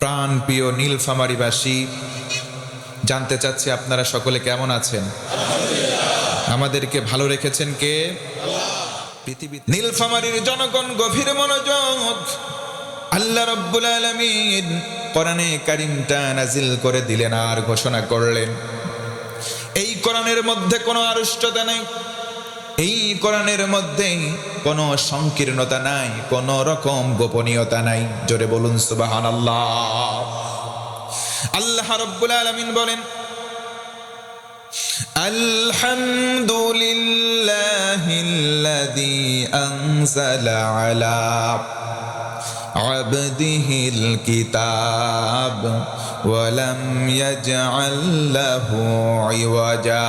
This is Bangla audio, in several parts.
প্রাণ প্রিয় নীলফামারীবাসী, জানতে চাচ্ছি আপনারা সকলে কেমন আছেন? আমাদেরকে ভালো রেখেছেন কে? পৃথিবী। নীলফামারীর জনগণ গভীর মনোযোগ। আল্লাহ রাব্বুল আলামিন কোরআনে কারীমটা নাজিল করে দিলেন আর ঘোষণা করলেন, এই কোরআনের মধ্যে কোনো আড়ষ্টতা নাই, এই কোরআনের মধ্যে কোনো সংকীর্ণতা নাই, কোনো রকম গোপনীয়তা নাই। জোরে বলুন সুবহানাল্লাহ। আল্লাহ রাব্বুল আলামিন বলেন, আলহামদুলিল্লাহিল্লাযী আনজালা আলা আবদিহিল কিতাব ওয়া লাম ইয়াজআল লাহু ইওয়াজা।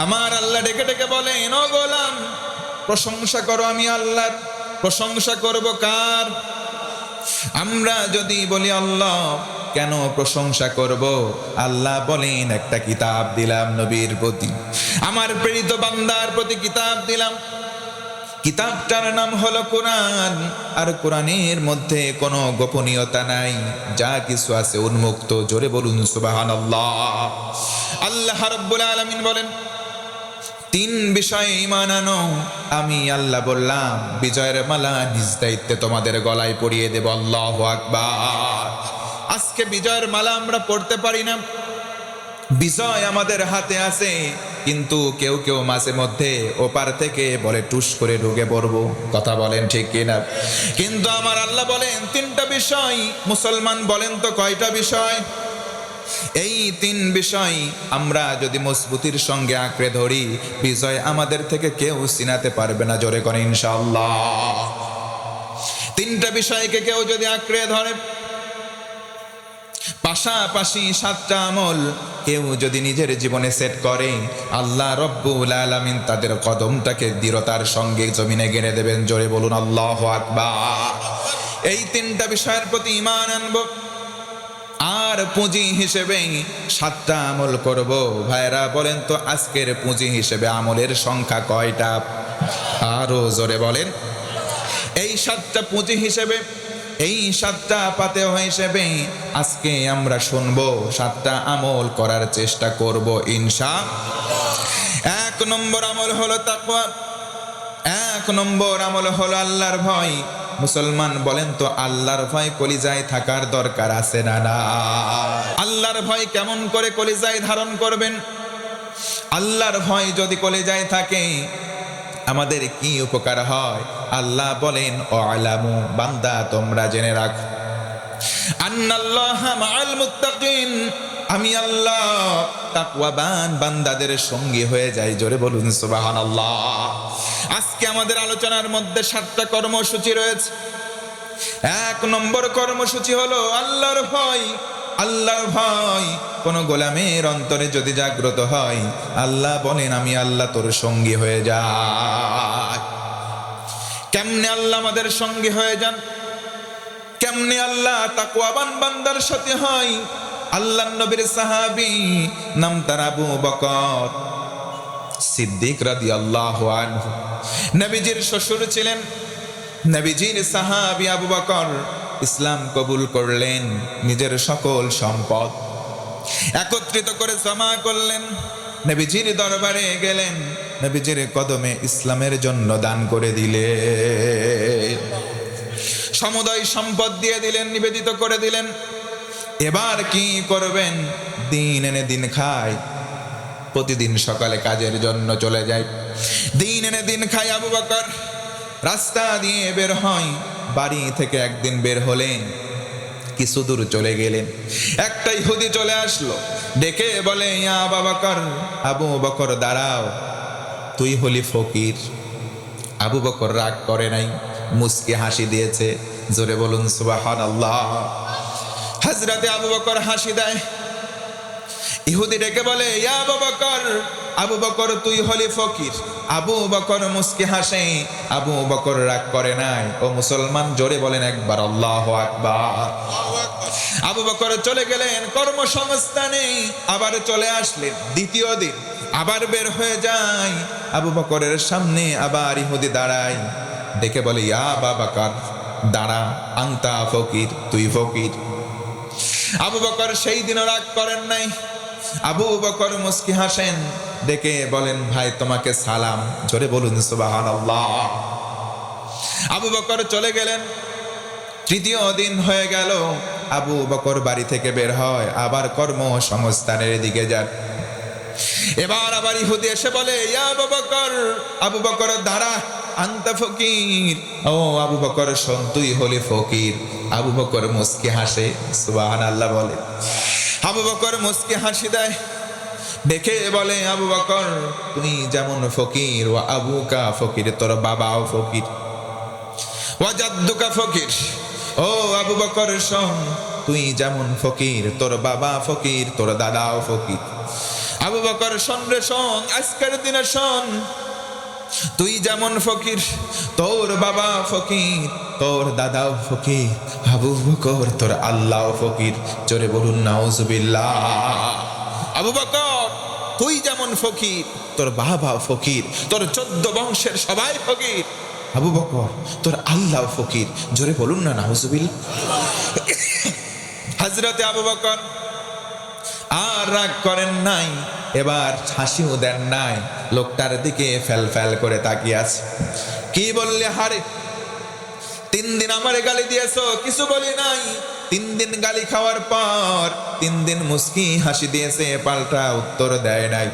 আমার আল্লাহ ডেকে ডেকে বলেন, ও গোলাম, প্রশংসা করো আমি আল্লাহর। প্রশংসা করব কার? আমরা যদি বলি আল্লাহ, কেন প্রশংসা করব? আল্লাহ বলেন, একটা কিতাব দিলাম নবীর প্রতি, আমার প্রেরিত বান্দার প্রতি কিতাব দিলাম। কিতাবটার নাম হলো কোরআন। আর কোরআনের মধ্যে কোনো গোপনীয়তা নাই, যা কিছু আছে উন্মুক্ত। জোরে বলুন সুবহানাল্লাহ। আল্লাহ রাব্বুল আলামিন বলেন, তিন বিষয়ে ঈমান আনো। আমি আল্লাহ বললাম, বিজয়ের মালা নিজ দায়িত্বে তোমাদের গলায় পরিয়ে দেব। আল্লাহু আকবার। আজকে বিজয়ের মালা আমরা পড়তে পারি না। বিজয় আমাদের হাতে আছে, কিন্তু কেউ কেউ মাঝে মধ্যে ওপার থেকে বলে টুস করে ঢুকে পড়বো। কথা বলেন ঠিক কিনা? কিন্তু আমার আল্লাহ বলেন তিনটা বিষয়। মুসলমান বলেন তো কয়টা বিষয়? এই তিন বিষয় আমরা যদি মজবুতির সঙ্গে আঁকড়ে ধরি, বিজয় আমাদের থেকে কেউ ছিনাতে পারবে না। জোরে করে ইনশাআল্লাহ। তিনটা বিষয়কে কেউ যদি আঁকড়ে ধরে, পাশাপাশি সাতটা আমল কেউ যদি নিজের জীবনে সেট করে, আল্লাহ রব্বুল আলামিন তাদের কদমটাকে দৃঢ়তার সঙ্গে জমিনে গেড়ে দেবেন। জোরে বলুন আল্লাহু আকবার। এই তিনটা বিষয়ের প্রতি ঈমান আনবো, আর পুঁজি হিসেবে সাতটা আমল করব। ভাইরা বলেন তো, আজকের পুঁজি হিসেবে আমলের সংখ্যা কয়টা? আরো জোরে বলেন। এই সাতটা পুঁজি হিসেবে, এই সাতটা পাতেহ হিসেবে আজকে আমরা শুনবো, সাতটা আমল করার চেষ্টা করব ইনশাআল্লাহ। এক নম্বর আমল হলো তাকওয়া। এক নম্বর আমল হলো আল্লাহর ভয়। মুসলমান বলেন তো, আল্লাহর ভয় কলিজায় থাকার দরকার আছে না? না। আল্লাহর ভয় কেমন করে কলিজায় ধারণ করবেন? আল্লাহর ভয় যদি কলিজায় থাকে, আমাদের কি উপকার হয়? আল্লাহ বলেন, ওয়ালামু, বান্দা তোমরা জেনে রাখো, আন্নাল্লাহা মাআল মুত্তাকিন, আমি আল্লাহ তাকওয়াবান বান্দাদের সঙ্গী হয়ে যাই। জোরে বলুন সুবহানাল্লাহ। আজকে আমাদের আলোচনার মধ্যে সাতটা কর্মসূচি রয়েছে। এক নম্বর কর্মসূচি হলো আল্লাহর ভয়। আল্লাহর ভয় কোন গোলামের অন্তরে যদি জাগ্রত হয়, আল্লাহ বলেন, আমি আল্লাহ তোর সঙ্গী হয়ে যাই। কেমনে আল্লাহ আমাদের সঙ্গী হয়ে যান? কেমনে আল্লাহ তাকওয়াবান বান্দার সাথে হয়? আল্লাহর নবীর সাহাবী, নাম তার আবু বকর সিদ্দিক রাদিয়াল্লাহু আনহু। নবীজির শ্বশুর ছিলেন, নবীজির সাহাবী আবু বকর ইসলাম কবুল করলেন। নিজের সকল সম্পদ একত্রিত করে জমা করলেন, নবীজির দরবারে গেলেন, নবীজির কদমে ইসলামের জন্য দান করে দিলেন। সমুদয় সম্পদ দিয়ে দিলেন, নিবেদিত করে দিলেন। এবার কি করবেন? দিন এনে দিন খায়। প্রতিদিন সকালে কাজের জন্য চলে যায়, দিন এনে দিন খায়। আবু বকর রাস্তা দিয়ে বের হয়। বাড়ি থেকে একদিন বের হলেন, কিছু দূর চলে গেলেন, একটা ইহুদি চলে আসলো, ডেকে বলে, ইয়া আবু বকর, আবু বকর দাঁড়াও, তুই হলি ফকির। আবু বকর রাগ করে নাই, মুস্কি হাসি দিয়েছে। জোরে বলুন সুবহানাল্লাহ। হযরতে আবু বকর হাসি দেয়। ইহুদি ডেকে বলে, ইয়া আবু বকর, আবু বকর তুই হলি ফকির। আবু বকর মুস্কি হাসে, আবু বকর রাগ করে নাই। ও মুসলমান, জোরে বলেন একবার আল্লাহু আকবার। আবু বকর চলে গেলেন কর্মসংস্থানে, আবার চলে আসলেন দ্বিতীয় দিন, আবার বের হয়ে যায়। আবু বকরের সামনে আবার ইহুদি দাঁড়ায়, ডেকে বলে, ইয়া আবু বকর, দাঁড়া, আংতা ফকির, তুই ফকির। আবু বকর সেই দিনও রাগ করেন নাই। আবু বকর মুস্কি হাসেন, ডেকে বলেন, ভাই তোমাকে সালাম। জোরে বলুন সুবহানাল্লাহ। আবু বকর চলে গেলেন। তৃতীয় দিন হয়ে গেল, আবু বকর বাড়ি থেকে বের হয়, আবার কর্মসংস্থানের দিকে যান। এবার আবার ইহুদি এসে বলে, ইয়া আবু বকর, আবু বকর দাঁড়া, আনতা ফকির। ও আবু বকর শোন, তুই হলি ফকির। আবু বকর মুস্কি হাসে, সুবহানাল্লাহ বলে। আবু বকর মুস্কি হাসি দেয়, দেখে বলে, আবু বকর তুই যেমন ফকির, ও আবুকা ফকির, তোর বাবাও ফকির, ওয়া জাদ্দুকা ফকির। ও আবু বকর শোন, তুই যেমন ফকির, তোর বাবা ফকির, তোর দাদাও ফকির। আবু বকর শোন রে শোন, আজকের দিনে শোন, তুই যেমন ফকির, তোর বাবা ফকির, তোর দাদাও ফকির। আবু বকর তোর আল্লাহ ফকির। জোরে বলুন নাউজুবিল্লাহ। আবু বকর তুই যেমন ফকির, তোর বাবা ফকির, তোর 14 বংশের সবাই ফকির। আবু বকর তোর আল্লাহ ফকির। জোরে বলুন না নাউজুবিল্লাহ। হযরতে আবু বকর আর রাগ করেন নাই, এবার হাসিও দেন নাই, লোকটার দিকে ফেল ফেল করে তাকিয়ে আছে। কি বললে? হারে 3 দিন আমারে গালি দিয়েছো, কিছু বলি নাই। 3 দিন গালি খাওয়ার পর 3 দিন মুস্কি হাসি দিয়েছে, পাল্টা উত্তর দেয় নাই।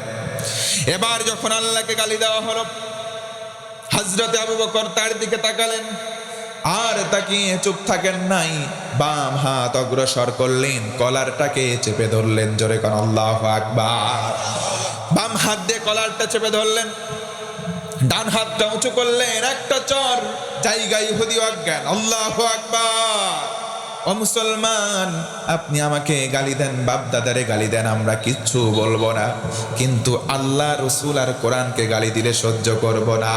এবার যখন আল্লাহকে গালি দেওয়া হলো, হযরতে আবু বকর তার দিকে তাকালেন, আর তাকিয়ে চুপ থাকেন নাই। বাম হাত অগ্রসর করলেন, কলারটাকে চেপে ধরলেন। জোরে কোন আল্লাহু আকবার। বাম হাত দিয়ে কলারটা চেপে ধরলেন, ডান হাতটা উঁচু করলেন, একটা চর, জায়গায় ইহুদি অজ্ঞান। আল্লাহু আকবার। ও মুসলমান, আপনি আমাকে গালি দেন, বাপ দাদারে গালি দেন, আমরা কিচ্ছু বলবো না, কিন্তু আল্লাহ রসুল আর কোরআনকে গালি দিলে সহ্য করব না।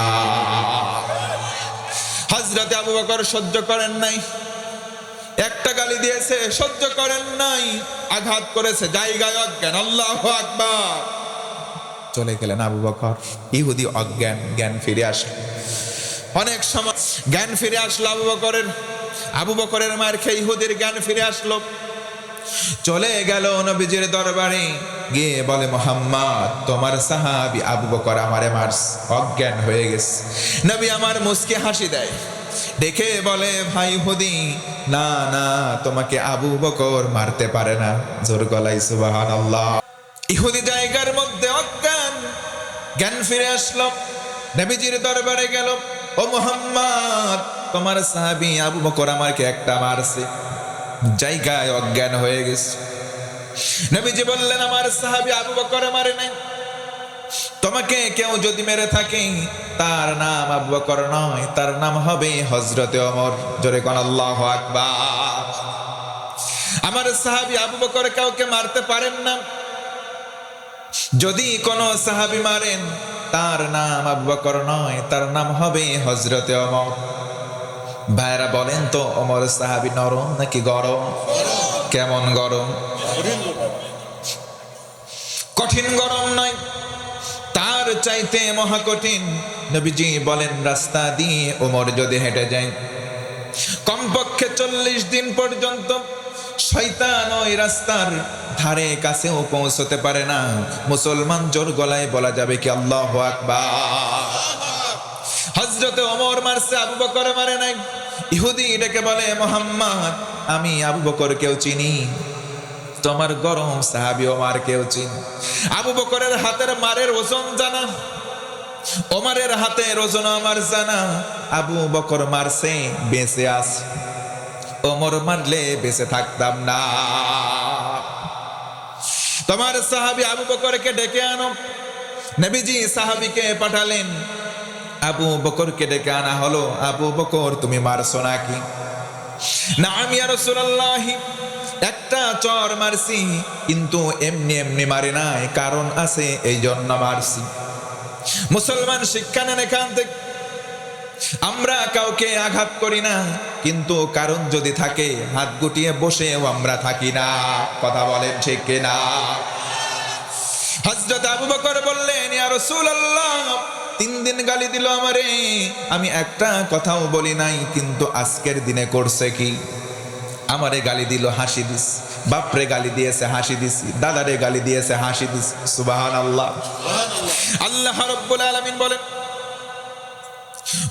হযরতে আবু বকর সহ্য করেন নাই, একটা গালি দিয়েছে, সহ্য করেন নাই, আঘাত করেছে, জায়গায় অজ্ঞান। আল্লাহু আকবার। চলে গেলেন আবু বকর। ইহুদি অজ্ঞান, জ্ঞান ফিরে আসলো। অনেক সময় জ্ঞান ফিরে আসলো আবু বকরের। আবু বকরের মায়ের খেয়ে ইহুদির জ্ঞান ফিরে আসলো। চলে গেল নবীজির দরবারে, গিয়ে বলে, মুহাম্মদ তোমার সাহাবী আবু বকর আমারে মারছে, অজ্ঞান হয়ে গেছে। নবী আমার মুস্কি হাসি দেয়, দেখে বলে, ভাই ইহুদি, না না, তোমাকে আবু বকর মারতে পারে না। জোর গলায় সুবহানাল্লাহ। ইহুদি জায়গার মধ্যে অজ্ঞান, জ্ঞান ফিরে আসলো, নবীজির দরবারে গেল, ও মুহাম্মদ তোমার সাহাবী আবু বকর আমাকে একটা মারছে, জায়গায় অজ্ঞান হয়ে গেছে। নবীজি বললেন, আমার সাহাবী আবু বকর মারে নাই, তোমাকে কেউ যদি মেরে থাকে তার নাম আবু বকর নয়, তার নাম হবে হযরতে ওমর। জোরে কোন আল্লাহু আকবার। আমার সাহাবী আবু বকর কাউকে মারতে পারেন না। যদি কোন সাহাবী মারেন, তার নাম আবু বকর নয়, তার নাম হবে হযরতে ওমর। ভাইরা বলেন তো, ওমর সাহাবী নরম নাকি গরম? কেমন গরম? কঠিন গরম নয়, তার চাইতে মহা কঠিন। নবীজি বলেন, রাস্তা দিয়ে ওমর যদি হেঁটে যায়, কমপক্ষে 40 দিন পর্যন্ত শয়তান ওই রাস্তার ধারে কাছেও পৌঁছতে পারে না। মুসলমান জোর গলায় বলা যাবে কি আল্লাহু আকবার। হযরতে ওমর মারছে, আবু বকর মারে নাই। ইহুদি ডেকে বলে, মুহাম্মদ আমি আবু বকরকেও চিনি, তোমার গরম সাহাবী ওমরকেও চিনি। আবু বকরের হাতের মারের ওজন জানা, ওমরের হাতের ওজন আমার জানা। আবু বকর মারছে, বেঁচে আছে, ওমর মারলে বেঁচে থাকতাম না। তোমার সাহাবী আবু বকরকে ডেকে আনো। নবীজি সাহাবীকে পাঠালেন, আবু বকরকে ডেকে আনা হলো। আবু বকর তুমি মারছো নাকি? নাম ইয়া রাসূলুল্লাহ, একটা চর মারছি, কিন্তু এমনি এমনি মারি নাই, কারণ আছে, এই জন্য মারছি। মুসলমান শিক্ষা নেন এখান থেকে, আমরা কাউকে আঘাত করি না, কিন্তু কারণ যদি থাকে, হাত গুটিয়ে বসেও আমরা থাকি না। কথা বলেন ঠিক কিনা? হযরত আবু বকর বললেন, ইয়া রাসূলুল্লাহ 3 দিন গালি দিল আমারে, আমি একটা কথাও বলি নাই, কিন্তু আজকের দিনে করছে কি, আমারে গালি দিল, হাসি দিস, বাপরে গালি দিয়েছে, হাসি দিছি, দাদারে গালি দিয়েছে, হাসি দিস। সুবহানাল্লাহ। আল্লাহ রাব্বুল আলামিন বলেন,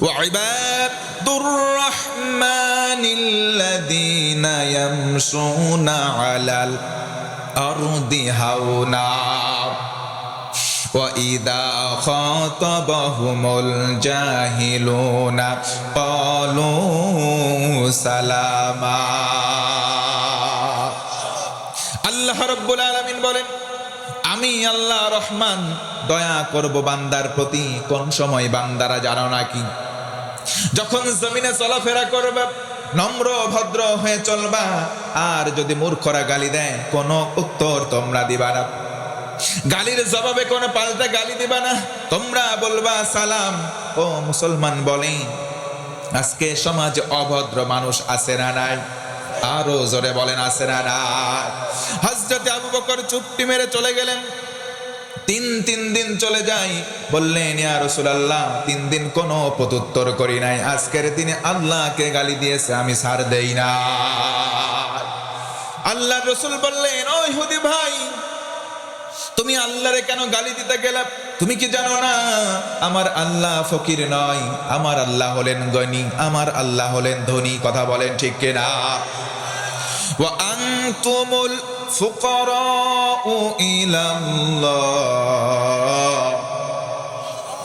وعباد الرحمن الذين يمشون على الأرض هونا وإذا خاطبهم الجاهلون قالوا سلاما। আল্লাহ রাব্বুল আলামিন বলেন, আমি আল্লাহ রহমান দয়া করব বান্দার প্রতি। কোন সময় বান্দারা জানো নাকি? যখন জমিনে চলাফেরা করবে নম্র ভদ্র হয়ে চলবা, আর যদি মূর্খরা গালি দেয় কোনো উত্তর তোমরা দিবা না, গালির জবাবে কোনো পাল্টা গালি দিবা না, তোমরা বলবা সালাম। ও মুসলমান বলে, আজকে সমাজে অভদ্র মানুষ আছে না নাই? আরো জোরে বলেন, আছে না নাই? হযরত আবু বকর চুপটি মেরে চলে গেলেন। তিন দিন চলে যায়, বললেন ইয়া রাসূলুল্লাহ 3 দিন কোনো প্রত্যুত্তর করি নাই, আজকের দিনে আল্লাহকে গালি দিয়েছে, আমি ছাড় দেই না। আল্লাহর রাসূল বললেন, ও ইহুদি ভাই, তুমি আল্লাহরে কেন গালি দিতে গেলে? তুমি কি জানো না আমার আল্লাহ ফকির নয়, আমার আল্লাহ হলেন গনি, আমার আল্লাহ হলেন ধনী? কথা বলেন ঠিক কিনা? ওয়া আনতুমুল ফুকারাউ ইলাল্লাহ।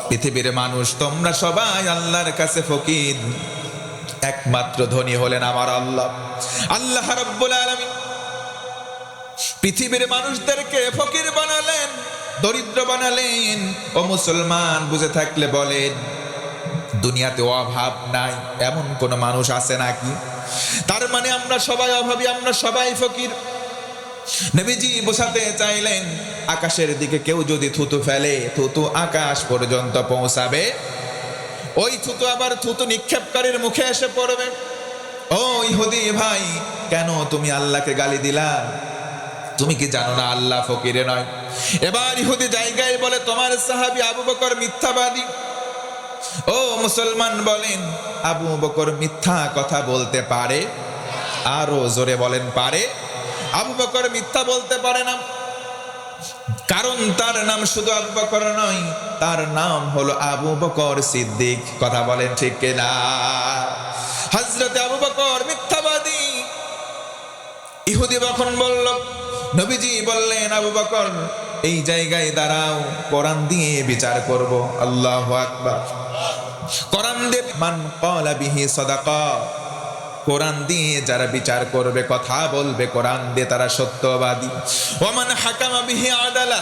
পৃথিবীর মানুষ তোমরা সবাই আল্লাহর কাছে ফকির, একমাত্র ধনী হলেন আমার আল্লাহ। আল্লাহ রাব্বুল আলামিন পৃথিবীর মানুষদেরকে ফকির বানালেন, দরিদ্র বানালেন। ও মুসলমান, বুঝে থাকলে বলেন, দুনিয়াতে অভাব নাই এমন কোন মানুষ আছে নাকি? তার মানে আমরা সবাই অভাবী, আমরা সবাই ফকির। নবীজি বোঝাতে চাইলেন, আকাশের দিকে কেউ যদি থুতু ফেলে, থুতু আকাশ পর্যন্ত পৌঁছাবে, ওই থুতু আবার থুতু নিক্ষেপকারীর মুখে এসে পড়বে। ও ইহুদি ভাই, কেন তুমি আল্লাহকে গালি দিলা? তুমি কি জানো না আল্লাহ ফকিরে নয়? এবার ইহুদি জায়গায় বলে, তোমার সাহাবী আবু বকর মিথ্যাবাদী। ও মুসলমান বলেন, আবু বকর মিথ্যা কথা বলতে পারে? আরো জোরে বলেন, পারে? আবু বকর মিথ্যা বলতে পারে না, কারণ তার নাম শুধু আবু বকর নয়, তার নাম হলো আবু বকর সিদ্দিক। কথা বলেন ঠিক কিনা? হযরত আবু বকর মিথ্যাবাদী। ইহুদি যখন বলল, নবীজি বললেন, আবু বকর এই জায়গায় দাঁড়াও, কোরআন দিয়ে বিচার করব। আল্লাহু আকবার। কোরআন দিয়ে, মান ক্বালা বিহি সাদাকা, কোরআন দিয়ে যারা বিচার করবে, কথা বলবে কোরআন দিয়ে, তারা সত্যবাদী। ওয়া মান হাকামা বিহি আদালা,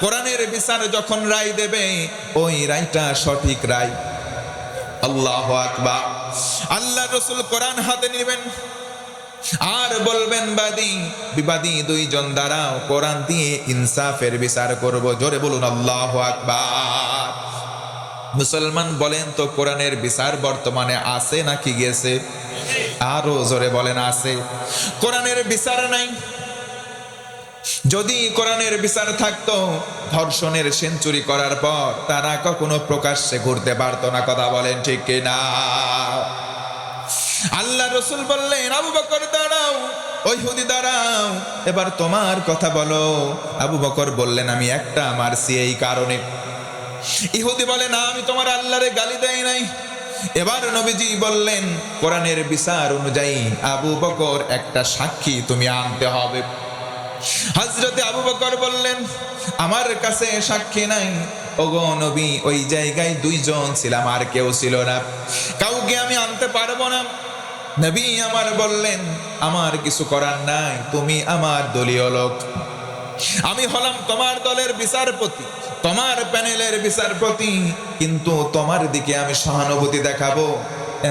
কোরআনের বিচার যখন রায় দেবে, ওই রায়টা সঠিক রায়। আল্লাহু আকবার। আল্লাহর রাসূল কোরআন হাতে নেবেন আর বলবেন, বাদী বিবাদী দুইজন দাঁড়াও, কোরআন দিয়ে ইনসাফের বিচার করব। জোরে বলুন আল্লাহু আকবার। মুসলমান বলেন তো, কোরআনের বিচার বর্তমানে আছে নাকি গেছে? আরো জোরে বলেন, আছে। কোরআনের বিচার নাই। যদি কোরআনের বিচার থাকতো, ধর্ষণের সেঞ্চুরি করার পর তারা কখনো প্রকাশ্যে ঘুরতে পারতো না। কথা বলেন ঠিক কিনা? আল্লাহ রাসূল বললেন, আবু বকর দাঁড়াও, ওই ইহুদি দাঁড়াও, এবার তোমার কথা বলো। আবু বকর বললেন, আমি একটা মারছি এই কারণে। ইহুদি বলে, না, আমি তোমার আল্লাহরে গালি দেই নাই। এবার নবীজি বললেন, কোরআনের বিচার অনুযায়ী আবু বকর একটা সাক্ষী তুমি আনতে হবে। হযরতে আবু বকর বললেন, আমার কাছে সাক্ষী নাই। ওগো নবী, ওই জায়গায় 2 জন ছিলাম, আর কেউ ছিল না, কাউকে আমি আনতে পারবো না। নবী আমার বললেন, আমার কিছু করার নাই, তুমি আমার দলীয় লোক, আমি হলাম তোমার দলের বিচারপতি, তোমার প্যানেলের বিচারপতি, কিন্তু তোমার দিকে আমি সহানুভূতি দেখাবো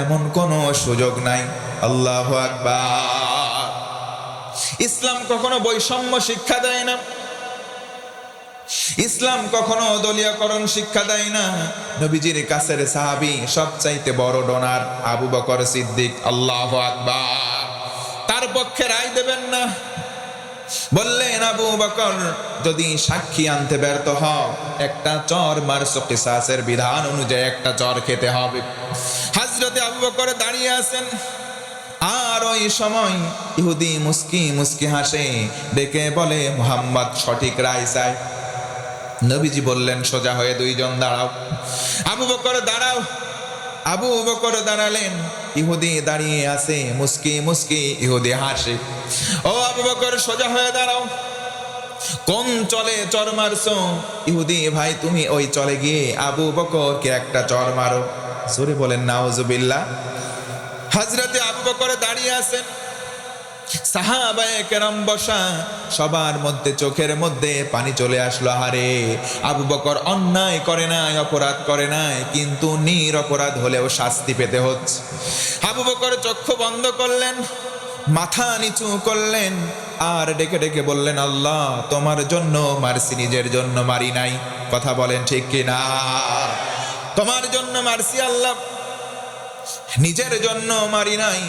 এমন কোনো সুযোগ নাই। আল্লাহু আকবার। ইসলাম কখনো বৈষম্য শিক্ষা দেয় না, ইসলাম কখনো দলীয়করণ শিক্ষা দেয় না। নবীজির কাছের সাহাবী, সবচাইতে বড় ডোনার আবু বকর সিদ্দিক। আল্লাহু আকবার। তার পক্ষে রায় দেবেন না, বললেন, আবু বকর যদি সাক্ষী আনতে ব্যর্থ হও, একটা চর মারছো, কিসাসের বিধান অনুযায়ী একটা চর খেতে হবে। হযরতে আবু বকর দাঁড়িয়ে আছেন, আর ওই সময় ইহুদি মুস্কি মুস্কি হাসে, ডেকে বলে, মুহাম্মদ সঠিক রায় চায়। নবীজি বললেন, সোজা হয়ে দুইজন দাঁড়াও। আবু বকর দাঁড়াও। আবু বকর দাঁড়ালেন, ইহুদি দাঁড়িয়ে আছে, মুস্কি মুস্কি ইহুদি হাসে। ও আবু বকর, সোজা হয়ে দাঁড়াও। কোন চলে চর মারছো? ইহুদি ভাই, তুমি ওই চলে গিয়ে আবু বকরকে একটা চর মারো। জোরে বলেন নাউজুবিল্লাহ। হযরতে আবু বকর দাঁড়িয়ে আছেন, সাহাবায়ে কেরাম বসা, সবার মধ্যে চোখের মধ্যে পানি চলে আসলো। হারে, আবু বকর অন্যায় করে নাই, অপরাধ করে নাই, কিন্তু নিরপরাধ হলেও শাস্তি পেতে হচ্ছে। আবু বকর চক্ষু বন্ধ করলেন, মাথা নিচু করলেন, আর ডেকে ডেকে বললেন, আল্লাহ তোমার জন্য মারছি, নিজের জন্য মারি নাই। কথা বলেন ঠিক কিনা? তোমার জন্য মারছি আল্লাহ, নিজের জন্য মারি নাই।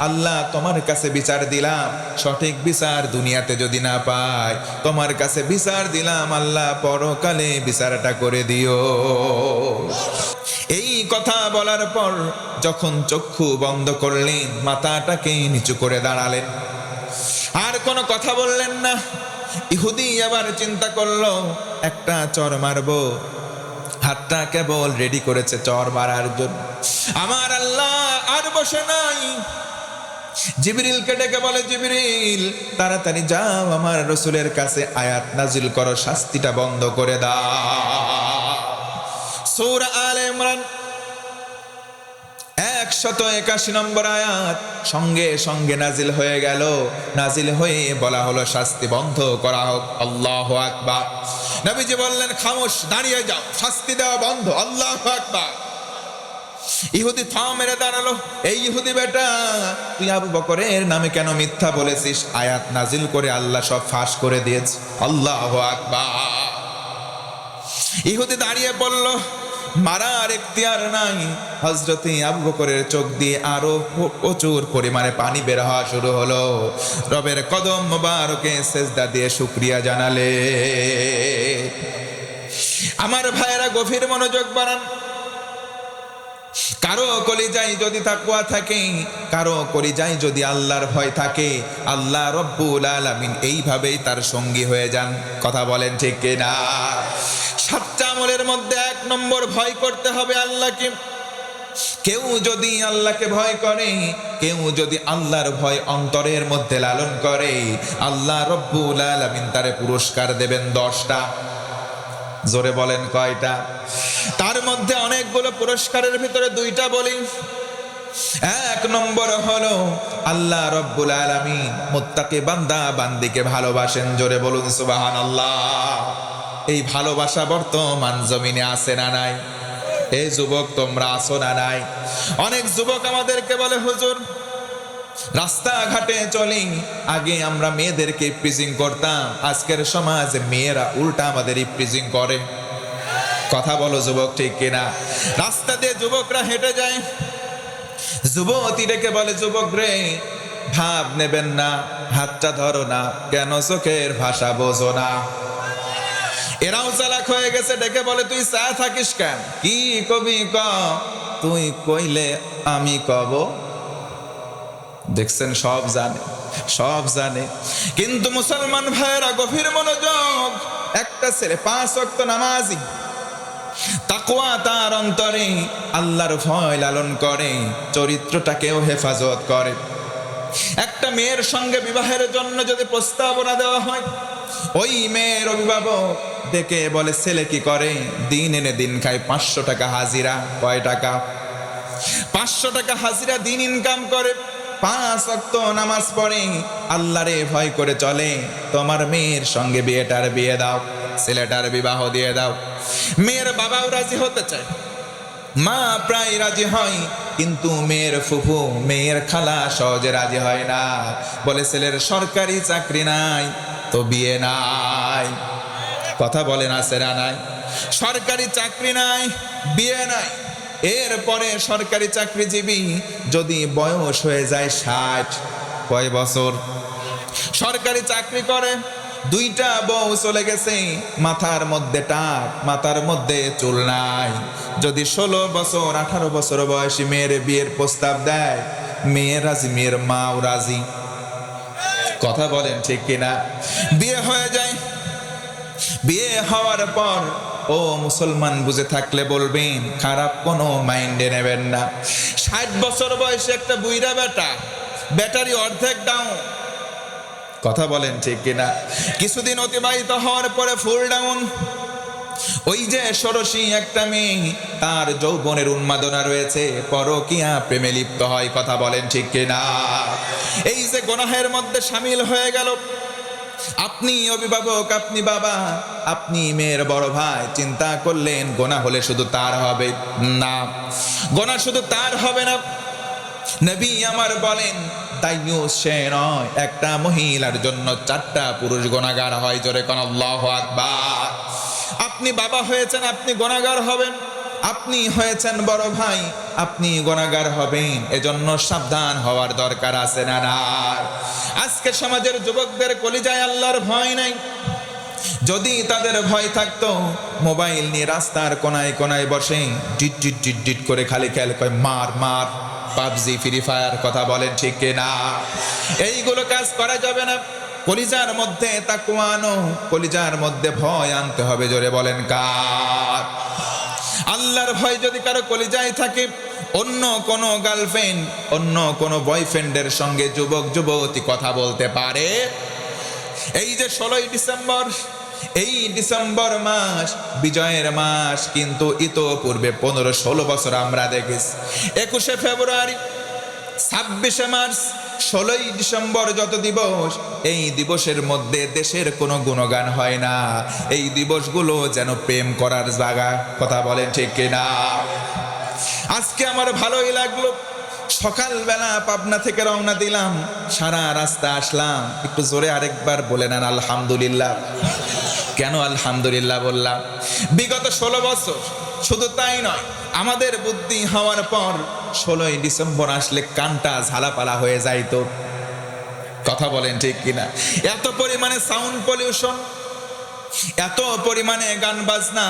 আল্লাহ তোমার কাছে বিচার দিলাম, সঠিক বিচার দুনিয়াতে যদি না পাই, তোমার কাছে বিচার দিলাম, আল্লাহ পরকালে বিচারটা করে দিও। এই কথা বলার পর যখন চক্ষু বন্ধ করলেন, মাথাটাকে নিচু করে দাঁড়ালেন, আর কোনো কথা বললেন না। ইহুদি আবার চিন্তা করলো, একটা চর মারবো, হাতটা কেবল রেডি করেছে চর মারার জন্য। আমার আল্লাহ আর বসে নাই, জিবরিলকে ডেকে বলে, জিবরিল তাড়াতাড়ি যাও, আমার রাসূলের কাছে আয়াত নাজিল করো, শাস্তিটা বন্ধ করে দাও। সূরা আলে ইমরান 181 নম্বর আয়াত সঙ্গে সঙ্গে নাজিল হয়ে গেল। নাজিল হয়ে বলা হলো, শাস্তি বন্ধ করা হোক। আল্লাহু আকবার। নবীজি বললেন, খামোশ, দাঁড়িয়ে যাও, শাস্তি দেওয়া বন্ধ। আল্লাহু আকবার। ইহুদি থা মেরে দাঁড়ালো, এই ইহুদি বেটা, তুই আবু বকরের নামে কেন মিথ্যা বলেছিস? আয়াত নাজিল করে আল্লাহ সব ফাঁস করে দিয়েছে। আল্লাহু আকবার। ইহুদি দাঁড়িয়ে বলল, মারার এখতিয়ার নাই। হযরতে আবু বকরের চোখ দিয়ে আরো প্রচুর পরিমাণে পানি বের হওয়া শুরু হলো। রবের কদম মোবারকে সেজদা দিয়ে শুকরিয়া জানালে। আমার ভাইয়েরা, গভীর মনোযোগ বাড়ান। কারো কলিজায় যদি তাকওয়া থাকে, কারো কলিজায় যদি আল্লাহর ভয় থাকে, আল্লাহ রব্বুল আলামিন এইভাবেই তার সঙ্গী হয়ে যান। কথা বলেন ঠিক কিনা? সাতটা আমলের মধ্যে 1 নম্বর, ভয় করতে হবে আল্লাহকে। কেউ যদি আল্লাহকে ভয় করে, কেউ যদি আল্লাহর ভয় অন্তরের মধ্যে লালন করে, আল্লাহ রব্বুল আলামিন তারে পুরস্কার দেবেন 10টা। জোরে বলেন কয়টা? তার মধ্যে অনেকগুলো পুরস্কারের ভিতরে 2টা বলি। 1 নম্বর হলো, আল্লাহ রব্বুল আলামিন মুত্তাকি বান্দা বান্দিকে ভালোবাসেন। জোরে বলুন সুবহানাল্লাহ। এই ভালোবাসা বর্তমান জমিনে আছে না নাই? এই যুবক তোমরা আছো না নাই? অনেক যুবক আমাদেরকে বলে, হুজুর রাস্তাঘাটে চলি, আগে আমরা মেয়েদেরকে প্রিজিং করতাম, আজকের সমাজে মেয়েরা উল্টা আমাদের প্রিজিং করে। কথা বলো যুবক, ঠিক কিনা? রাস্তা দিয়ে যুবকরা হেঁটে যায়, যুবতী ডেকে বলে, যুবক রে, ভাব নেবেন না, হাতটা ধরো না, কেন চোখের ভাষা বোঝো না? এরাও চালাক হয়ে গেছে, ডেকে বলে, তুই চা থাকিস কেন? কি কবি ক, তুই কইলে আমি কব। দেখছেন, সব জানে, সব জানে। কিন্তু মুসলমান ভাইয়েরা, গভীর মনোযোগ। একটা ছেলে 5 ওয়াক্ত নামাজি, তাকওয়া তার অন্তরে, আল্লাহর ভয় লালন করে, চরিত্রটাকেও হেফাজত করে। একটা মেয়ের সঙ্গে বিবাহের জন্য যদি প্রস্তাবনা দেওয়া হয়, ওই মেয়ের অভিভাবক ডেকে বলে, ছেলে কি করে? দিন এনে দিন খায়, 500 টাকা হাজিরা। কয় টাকা? 500 টাকা হাজিরা, দিন ইনকাম করে, 5 ওয়াক্ত নামাজ পড়ে, আল্লাহরে ভয় করে চলে। তোমার মেয়ের সঙ্গে বিয়েটার বিয়ে দাও, ছেলেটার বিবাহ দিয়ে দাও। মেয়ের বাবাও রাজি হতে চায়, মা প্রায় রাজি হয়, কিন্তু মেয়ের ফুফু, মেয়ের খালা সহজে রাজি হয় না। বলে, ছেলের সরকারি চাকরি নাই তো বিয়ে নাই। কথা বলেন, আছে না নাই? সরকারি চাকরি নাই, বিয়ে নাই। এরপরে সরকারি চাকরিজীবী যদি বয়স হয়ে যায় 60, কয় বছর? সরকারি চাকরি করে, 2টা বউ চলে গেছে, মাথার মধ্যে টাক, মাথার মধ্যে চুল নাই। যদি 16 বছর 18 বছর বয়সী মেয়ের বিয়ের প্রস্তাব দেয়, মেয়ে রাজি, মেয়ের মাও রাজি। কথা বলেন ঠিক কিনা? বিয়ে হয়ে যায়। বিয়ে হওয়ার পর ও মুসলমান বুঝে থাকলে বলবেন, খারাপ কোনো মাইন্ডে নেবেন না। 60 বছর বয়সে একটা বুইড়া বেটা, ব্যাটারি অর্ধেক ডাউন। কথা বলেন ঠিক কিনা? কিছুদিন অতিবাহিত হওয়ার পরে ফুল ডাউন। ওই যে ষোড়শী একটা মেয়ে, তার যৌবনের উন্মাদনা রয়েছে, পরকীয়া প্রেমে লিপ্ত হয়। কথা বলেন ঠিক কিনা? এই যে গুনাহের মধ্যে শামিল হয়ে গেল। আপনি অভিভাবক, আপনি বাবা, আপনি মেয়ের বড় ভাই, চিন্তা করলেন গোনা হলে শুধু তার হবে না, গোনা শুধু তার হবে না। নবী আমার বলেন, দায়ুস সে নয়, একটা মহিলার জন্য 4টা পুরুষ গুনাহগার হয়। জোরে কোন আল্লাহু আকবার। আপনি বাবা হয়েছেন, আপনি গুনাহগার হবেন। আপনি হয়েছেন বড় ভাই, আপনি গুনাহগার হবেন। এজন্য সাবধান হওয়ার দরকার আছে না? না। আজকে সমাজের যুবকদের কলিজায় আল্লাহর ভয় নাই। যদি তাদের ভয় থাকতো, মোবাইল নিয়ে রাস্তার কোনায় কোনায় বসে ডিট ডিট ডিট ডিট করে খালি খেল কয় মার মার, পাবজি, ফ্রি ফায়ার। কথা বলেন ঠিক কিনা? এইগুলো কাজ করা যাবে না। কলিজার মধ্যে তাকওয়া আনো, কলিজার মধ্যে ভয় আনতে হবে। জোরে বলেন কার? আল্লাহর ভয় যদি কারো কলিজায় থাকে, অন্য কোনো গার্লফ্রেন্ড, অন্য কোনো বয়ফ্রেন্ডের সঙ্গে যুবক যুবতী কথা বলতে পারে? এই যে 16ই ডিসেম্বর, এই ডিসেম্বর মাস বিজয়ের মাস, কিন্তু ইতোপূর্বে 15-16 বছর আমরা দেখেছি। 21শে ফেব্রুয়ারি, 26শে মার্চ, 16ই ডিসেম্বর যত দিবস, এই দিবসের মধ্যে দেশের কোনো গুণগান হয় না। এই দিবসগুলো যেন প্রেম করার জায়গা। কথা বলেন ঠিক কিনা? আজকে আমার ভালোই লাগলো, সকালবেলা পাবনা থেকে রওনা দিলাম, সারা রাস্তা আসলাম। একটু জোরে আরেকবার বলে নেন আলহামদুলিল্লাহ। কেন আলহামদুলিল্লাহ বললাম? বিগত 16 বছর, শুধু তাই নয়, আমাদের বুদ্ধি হওয়ার পর 16ই ডিসেম্বর আসলে কানটা ঝালাপালা হয়ে যাইতো। কথা বলেন ঠিক কিনা? এত পরিমাণে সাউন্ড পলিউশন, এত পরিমাণে গান বাজনা,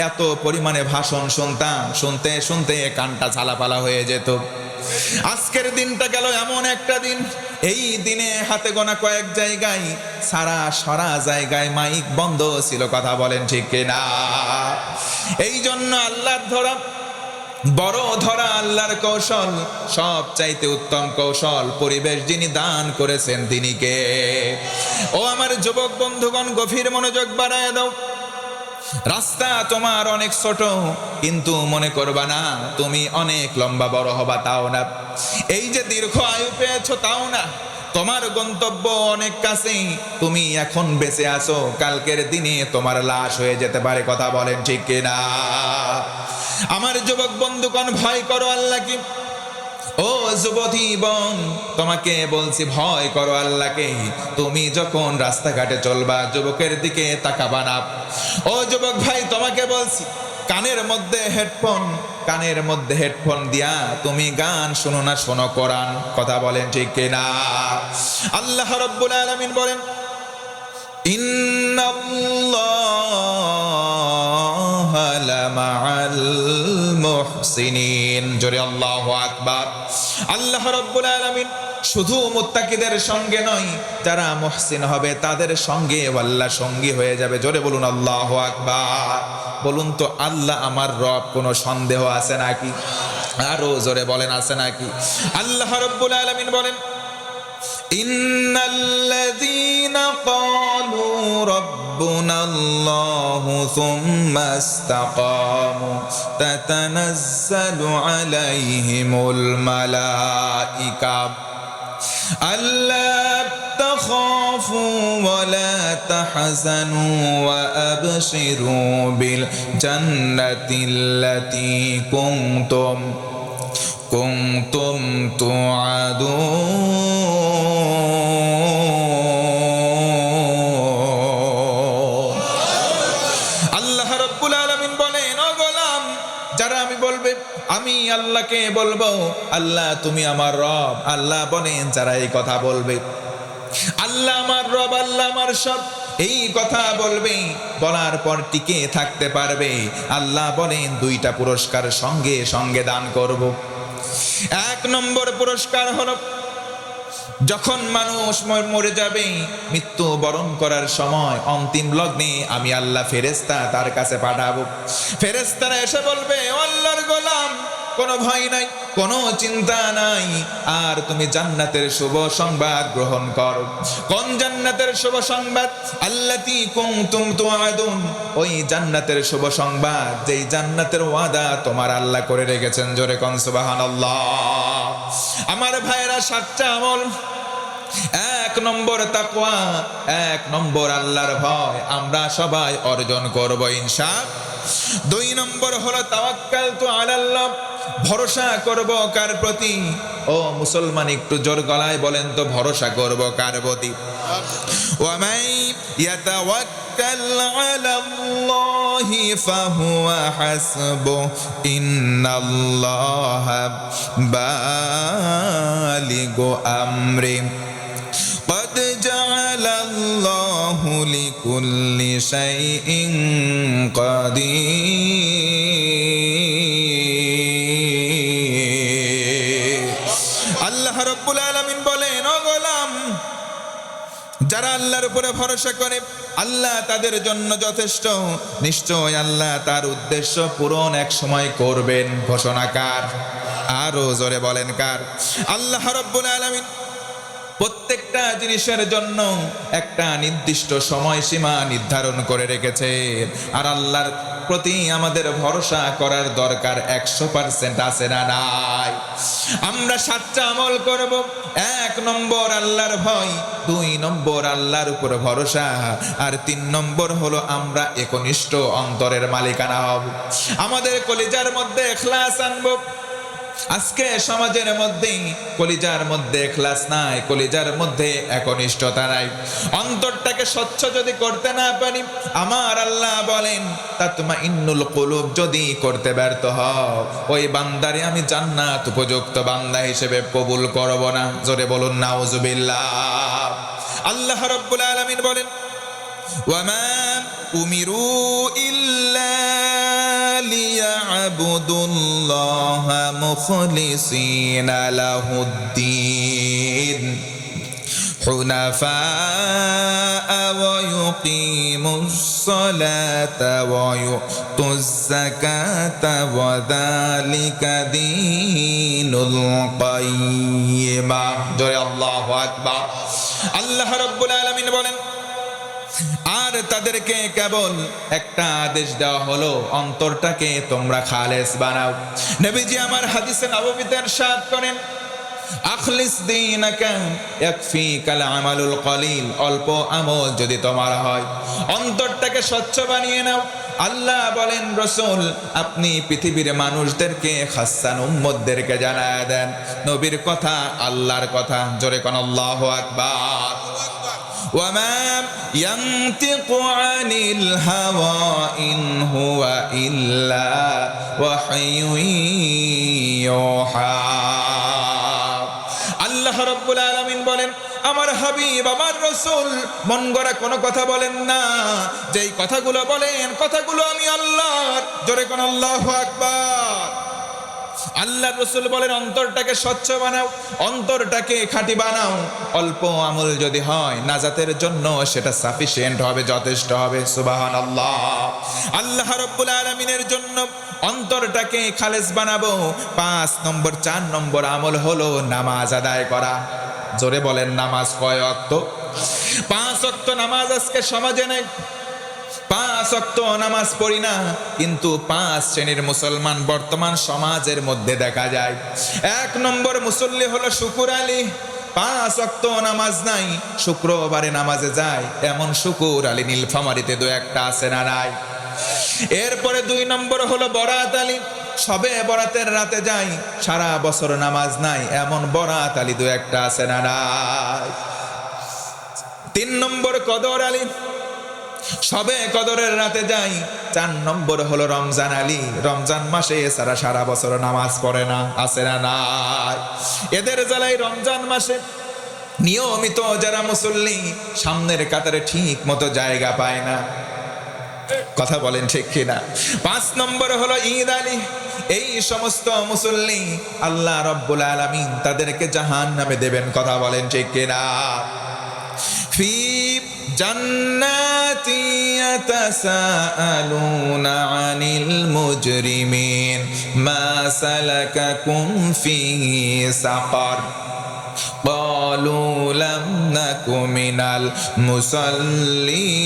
এত পরিমাণে ভাষণ শুনতাম, শুনতে শুনতে কানটা ঝালাপালা হয়ে যেত। আজকের দিনটা গেল এমন একটা দিন, এই দিনে হাতে গোনা কয়েক জায়গায়, সারা জায়গায় মাইক বন্ধ ছিল। কথা বলেন ঠিক কিনা? এই জন্য আল্লাহর ধরা, বড় ধরা আল্লাহর কৌশল, সব চাইতে উত্তম কৌশল। পরিবেশ যিনি দান করেছেন তিনি কে? ও আমার যুবক বন্ধুগণ, গভীর মনোযোগ বাড়ায় দাও। রাস্তা তোমার অনেক ছোট, কিন্তু মনে করবা না তুমি অনেক লম্বা বড় হবা, তাও না। এই যে দীর্ঘ আয়ু পেয়েছো, তাও না। তোমার গন্তব্য অনেক কাছে। তুমি এখন বেঁচে আছো, কালকের দিনে তোমার লাশ হয়ে যেতে পারে। কথা বলেন ঠিক কিনা? আমার যুবক বন্ধুগণ, ভয় করো আল্লাহকে। ও যুবতী বোন, তোমাকে বলছি ভয় করো আল্লাহকে। তুমি যখন রাস্তাঘাটে চলবা, যুবকের দিকে তাকাবা না। ও যুবক ভাই, তোমাকে বলছি, কানের মধ্যে হেডফোন দিয়া তুমি গান শোনো না, শোনো কোরআন। কথা বলেন ঠিক কিনা? আল্লাহ রাব্বুল আলামিন বলেন, ইন্নাল্লাহা লামাআল মুহসিনিন। জোরে আল্লাহু আকবার। আল্লাহ রাব্বুল আলামিন শুধু মুত্তাকিদের সঙ্গে নয়, যারা মুহসিন হবে তাদের সঙ্গে আল্লাহ সঙ্গী হয়ে যাবে। জোরে বলুন আল্লাহু আকবার। বলুন তো, আল্লাহ আমার রব, কোনো সন্দেহ আছে নাকি? আরো জোরে বলেন, আছে নাকি? আল্লাহ রাব্বুল আলামিন বলেন, ইন্নাল্লাযীনা ক্বালু রাব্বুনাল্লাহু সুম্মা ইসতাকামু তাতানাজ্জালু আলাইহিমুল মালাঈকা আল্লা তাখাফু ওয়া লা তাহজানু ওয়া আবশিরু বিল জান্নাতিল্লাতী কুনতুম তুআদুন। আল্লাহ রাব্বুল আলামিন বলেন, ও গোলাম, যারা আমি বলবে, আমি আল্লাহকে বলবো, আল্লাহ তুমি আমার রব। আল্লাহ বলেন, যারা এই কথা বলবে, আল্লাহ আমার রব, আল্লাহ আমার সব, এই কথা বলবে, বলার পর টিকে থাকতে পারবে। আল্লাহ বলেন দুইটা পুরস্কার সঙ্গে সঙ্গে দান করব। এক নম্বর পুরস্কার হলো যখন মানুষ মরে যাবে, মৃত্যু বরণ করার সময় অন্তিম লগ্নে আমি আল্লাহ ফেরেশতা তার কাছে পাঠাবো। ফেরেশতারা এসে বলবে, ও আল্লাহর গোলাম, কোনো ভয় নাই, কোনো চিন্তা নাই, আর তুমি জান্নাতের শুভ সংবাদ গ্রহণ করো। কোন জান্নাতের শুভ সংবাদ? আল্লাতী কুনতুম তুআদুন, ওই জান্নাতের শুভ সংবাদ যেই জান্নাতের ওয়াদা তোমার আল্লাহ করে রেখেছেন। জোরে কোন সুবহানাল্লাহ। আমার ভাইরা, 7টা আমল। 1 নম্বর তাকওয়া, 1 নম্বর আল্লাহর ভয় আমরা সবাই অর্জন করব ইনশাআল্লাহ। 2 নম্বর হলো তাওয়াক্কালতু আলাল্লাহ, ভরসা করব কার প্রতি? ও মুসলমান, একটু জোর গলায় বলেন তো, ভরসা করব কার প্রতি? ওয়া মান ইয়াতাওয়াক্কাল আলাল্লাহি ফাহুয়া হাসবুহ, ইন্নাল্লাহা বালিগু আমরি, قد جعل الله لكل شيء قدير। আল্লাহ রাব্বুল আলামিন বলেন, ও গোলাম, যারা আল্লাহর উপরে ভরসা করে আল্লাহ তাদের জন্য যথেষ্ট। নিশ্চয় আল্লাহ তার উদ্দেশ্য পূরণ এক সময় করবেন। ঘোষণা কার? আরো জোরে বলেন কার? আল্লাহ রাব্বুল আলামিন প্রত্যেকটা জিনিসের জন্য একটা নির্দিষ্ট সময়সীমা নির্ধারণ করে রেখেছে। আর আল্লাহর প্রতি আমাদের ভরসা করার দরকার 100% আছে না নাই? আমরা 7টা আমল করব। 1 নম্বর আল্লাহর ভয়, 2 নম্বর আল্লাহর উপর ভরসা, আর 3 নম্বর হলো আমরা একনিষ্ঠ অন্তরের মালিকানা হব। আমাদের কলিজার মধ্যে ইখলাস আনব। আজকে সমাজের মধ্যে কলিজার মধ্যে ইখলাস নাই, কলিজার মধ্যে একনিষ্ঠতা নাই। অন্তরটাকে স্বচ্ছ যদি করতে না পারি, আমার আল্লাহ বলেন তাতমাইন্নুল কুলুব, যদি করতে ব্যর্থ হও, ওই বান্দারে আমি জান্নাত উপযুক্ত বান্দা হিসেবে কবুল করব না। জোরে বলুন নাউজুবিল্লাহ। আল্লাহ রাব্বুল আলামিন বলেন, ওয়ামা উমিরু ইল্লা লিয়াবুদুল্লাহা মুখলিসিনা লাহুদ্দিন হুনাফা ওয়া ইউকিমুস সালাতা ওয়া ইউতুজ যাকাতা ওয়া যালিকা দীনুল কাইয়্যিমা। জয় আল্লাহু আকবার। আল্লাহ রাব্বুল আলামিন বলেন, আর তাদেরকে কেবল একটা আদেশ দেওয়া হলো, অন্তরটাকে তোমরা খালেস বানাও। নবীজি আমার হাদিসে নববীতে ইরশাদ করেন, আখলিস দীনাকা ইয়াকফিকাল আমালুল কলিল, অল্প আমল যদি তোমার হয়, অন্তরটাকে স্বচ্ছ বানিয়ে নাও। আল্লাহ বলেন, রাসূল আপনি পৃথিবীর মানুষদেরকে, খাসসান উম্মতদেরকে জানায় দেন নবীর কথা, আল্লাহর কথা। জোরে কোন আল্লাহু আকবার। وما ينطق عن الهوى إن هو إلا وحي يوحى। আল্লাহ রাব্বুল আলামিন বলেন, আমার হাবিব, আমার রাসূল মন গড়া কোনো কথা বলেন না। যেই কথাগুলো বলেন, কথাগুলো আমি আল্লাহর। জোরে কোন আল্লাহু আকবার। আল্লাহ রাসূল বলেন, অন্তরটাকে স্বচ্ছ বানাও, অন্তরটাকে খাঁটি বানাও। অল্প আমল যদি হয়, নাজাতের জন্য সেটা সাফিসিয়েন্ট হবে, যথেষ্ট হবে। সুবহানাল্লাহ। আল্লাহ রাব্বুল আলামিনের জন্য অন্তরটাকে খালেস বানাবো। 5 নম্বর 4 নম্বর আমল হলো নামাজ আদায় করা। জোরে বলেন, নামাজ কয় ওয়াক্ত? 5 ওয়াক্ত নামাজ আজকে সমাজে নেই। 5 ওয়াক্ত নামাজ পড়ি না, কিন্তু 5 শ্রেণীর মুসলমান বর্তমান সমাজের মধ্যে দেখা যায়। 1 নম্বর মুসল্লি হলো শুকুর আলী, 5 ওয়াক্ত নামাজ নাই, শুক্রবারে নামাজে যায়, এমন শুকুর আলী নীলফামারীতে 2-1টা আছে না নাই? এরপরে 2 নম্বর হলো বরাত আলী, সবে বরাতের রাতে যায়, সারা বছর নামাজ নাই, এমন বরাত আলী 2-1টা আছে না নাই? 3 নম্বর কদর আলী, সবে কদরের রাতে যাই। 4 নম্বর হলো রমজান আলী, রমজান মাসে সারা সারা বছর নামাজ পড়ে না, আছে না নাই? এদের জ্বালাই রমজান মাসে নিয়মিত যারা মুসল্লি সামনের কাতারে ঠিক মতো জায়গা পায় না, কথা বলেন ঠিক কিনা। 5 নম্বর হলো ঈদ আলী। এই সমস্ত মুসল্লি আল্লাহ রাব্বুল আলামিন তাদেরকে জাহান্নামে দেবেন, কথা বলেন ঠিক কিনা। ফি জান্নাতি ইয়াতাসাআলুনা আনিল মুজরিমিন মা সালাকাকুম ফি সাকার ক্বালু লাম নাকু মিনাল মুসাল্লিন।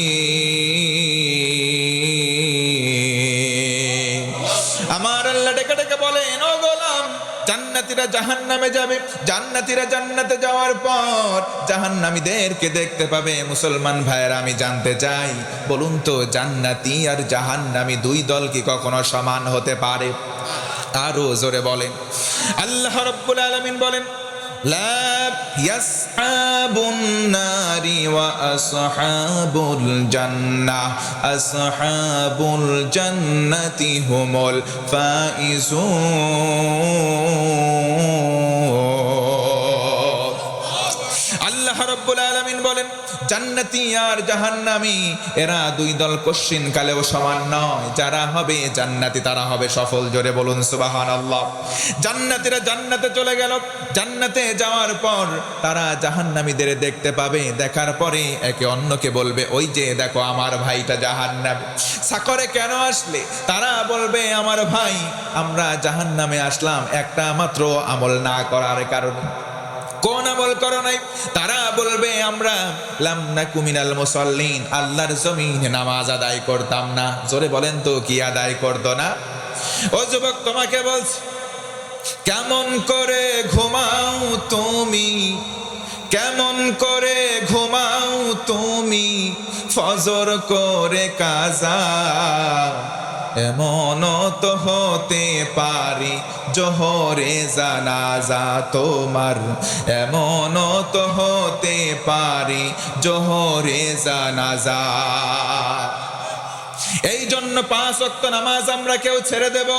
আমার আল্লাহ ডেকে ডেকে বলেন, ও গোলাম, জান্নাতীরা জাহান্নামে যাবে, জান্নাতীরা জান্নাতে যাওয়ার পর জাহান্নামীদেরকে দেখতে পাবে। মুসলমান ভাইয়েরা, আমি জানতে চাই, বলুন তো জান্নাতি আর জাহান্নামী দুই দল কি কখনো সমান হতে পারে? আরো জোরে বলেন। আল্লাহ রাব্বুল আলামিন বলেন, লা ইয়াসহাবুন নারি ওয়া আসহাবুল জান্নাহ আসহাবুল জান্নাতি হুমুল ফাইজুন। আল্লাহ রাব্বুল আলামিন বলেন, জান্নাতি আর জাহান্নামী এরা দুই দল কশ্চিন কালেও সমান নয়। যারা হবে জান্নাতি তারা হবে সফল। জোরে বলুন সুবহানাল্লাহ। জান্নাতীরা জান্নাতে চলে গেল, জান্নাতে যাওয়ার পর তারা জাহান্নামীদের দেখতে পাবে। দেখার পরে একে অন্যকে বলবে, ওই যে দেখো আমার ভাইটা জাহান্নামে। সাকরে কেন আসলে? তারা বলবে, আমার ভাই, আমরা জাহান্নামে আসলাম একটা মাত্র আমল না করার কারণে। কোন আমল করো নাই? তারা বলবে, আমরা লাম নাকু মিনাল মুসাল্লিন, আল্লাহর জমিনে নামাজ আদায় করতাম না। জোরে বলেন তো, কি আদায় করতো না? ও যুবক, তোমাকে বলছি, কেমন করে ঘুমাও তুমি, কেমন করে ঘুমাও তুমি, ফজর করে কাজা। এমনও তো হতে পারি জোহরে জানাজা তোমার, এমনও তো হতে পারি জোহরে জানাজা। এই জন্য 5 ওয়াক্ত নামাজ আমরা কেউ ছেড়ে দেব?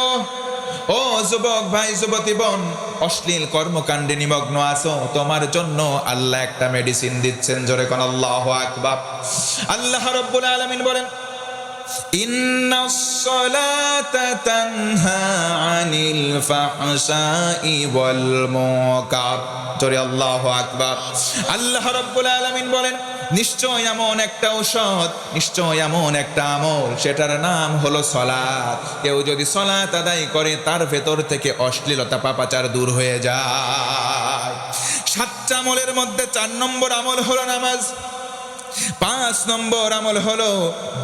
ও যুবক ভাই, যুবতী বোন, অশ্লীল কর্মকাণ্ডে নিমগ্ন আছো, তোমার জন্য আল্লাহ একটা মেডিসিন দিচ্ছেন। জোরে কোন আল্লাহু আকবার। আল্লাহ রাব্বুল আলামিন বলেন, ইন্নাস সালাতা তানহা আনিল ফাহশাই ওয়াল মুনকার। জোরে আল্লাহু আকবার। আল্লাহ রাব্বুল আলামিন বলেন, নিশ্চয় এমন একটা ঔষধ, নিশ্চয় এমন একটা আমল, সেটার নাম হলো সালাত। কেউ যদি সালাত আদায় করে তার ভেতর থেকে অশ্লীলতা পাপাচার দূর হয়ে যায়। 7টা আমলের মধ্যে 4 নম্বর আমল হলো নামাজ। 5 নম্বর আমল হলো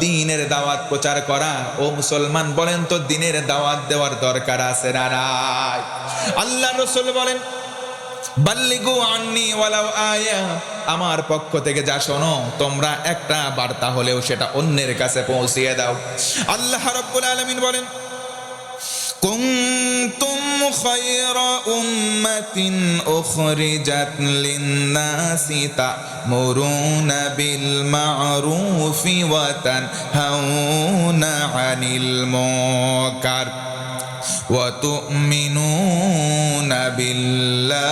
দ্বীনের দাওয়াত প্রচার করা। ও মুসলমান, বলেন তো দ্বীনের দাওয়াত দেওয়ার দরকার আছে না নাই? আল্লাহ রাসূল বলেন, বাল্লিগু আন্নি ওয়ালাউ আয়া, আমার পক্ষ থেকে যা শোনো তোমরা একটা বার্তা হলেও সেটা অন্যের কাছে পৌঁছিয়ে দাও। আল্লাহ রাব্বুল আলামিন বলেন, কুনতুম খায়রা উম্মাতিন উখরিজাত লিন-নাসি তা'মুরুনা বিল মা'রুফি ওয়া তানহাউনা আনিল মুনকার ওয়া তু'মিনুনা বিল্লাহ।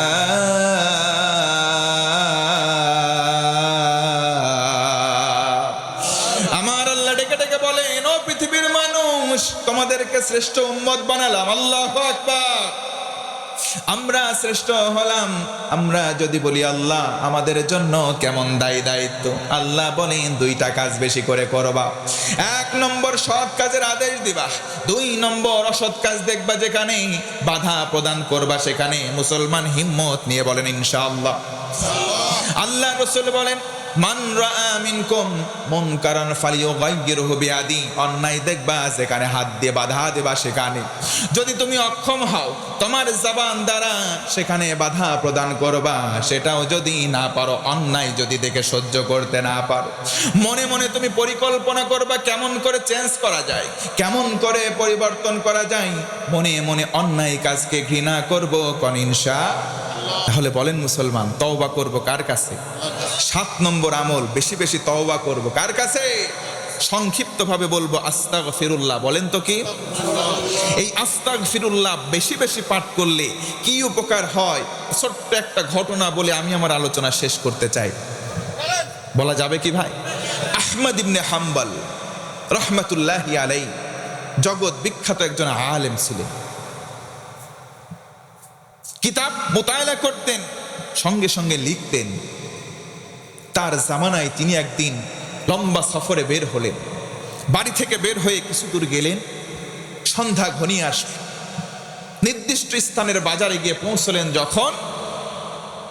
আমার আল্লাহ ডেকে ডেকে বলেন, ও পৃথিবীর মানুষ, তোমাদেরকে শ্রেষ্ঠ উম্মত বানালাম। আল্লাহু আকবার। আমরা শ্রেষ্ঠ হলাম আমরা যদি বলি আল্লাহ আমাদের জন্য কেমন দায়িত্ব। আল্লাহ বলেন 2টা কাজ বেশি করে করবা। 1 নম্বর সৎ কাজের আদেশ দিবা, 2 নম্বর অসৎ কাজ দেখবা যেখানে বাধা প্রদান করবা সেখানে মুসলমান হিম্মত নিয়ে বলেন ইনশাআল্লাহ। আল্লাহ রাসূল বলেন, মান রাআ মিনকুম মুনকারান ফালিয়ুগাইয়িরহু বিয়াদি, অন্যায় দেখবা যেখানে হাত দিয়ে বাধা দেবা সেখানে। যদি তুমি অক্ষম হও তোমার জবান দ্বারা সেখানে বাধা প্রদান করবা, সেটাও যদি না পারো, অন্যায় যদি দেখে সহ্য করতে না পারো, মনে মনে তুমি পরিকল্পনা করবা কেমন করে চেঞ্জ করা যায়, কেমন করে পরিবর্তন করা যায়। মনে মনে অন্যায় কাজকে ঘৃণা করব কোন ইনশাআল্লাহ। তাহলে বলেন মুসলমান, তওবা করব কার কাছে? 7 নম্বর আমল, বেশি বেশি তওবা করব কার কাছে? সংক্ষিপ্তভাবে বলবো আস্তাগফিরুল্লাহ। বলেন তো কি? এই আস্তাগফিরুল্লাহ বেশি বেশি পাঠ করলে কি উপকার হয়, ছোট্ট একটা ঘটনা বলে আমি আমার আলোচনা শেষ করতে চাই। বলা যাবে কি ভাই? আহমদ ইবনে হাম্বল রহমাতুল্লাহি আলাইহি জগৎ বিখ্যাত একজন আলেম ছিলেন। কিতাব মোতায়েলা করতেন, সঙ্গে সঙ্গে লিখতেন। তার জামানায় তিনি একদিন লম্বা সফরে বের হলেন। বাড়ি থেকে বের হয়ে কিছু দূর গেলেন, সন্ধ্যা ঘনিয়ে আসল। নির্দিষ্ট স্থানের বাজারে গিয়ে পৌঁছলেন। যখন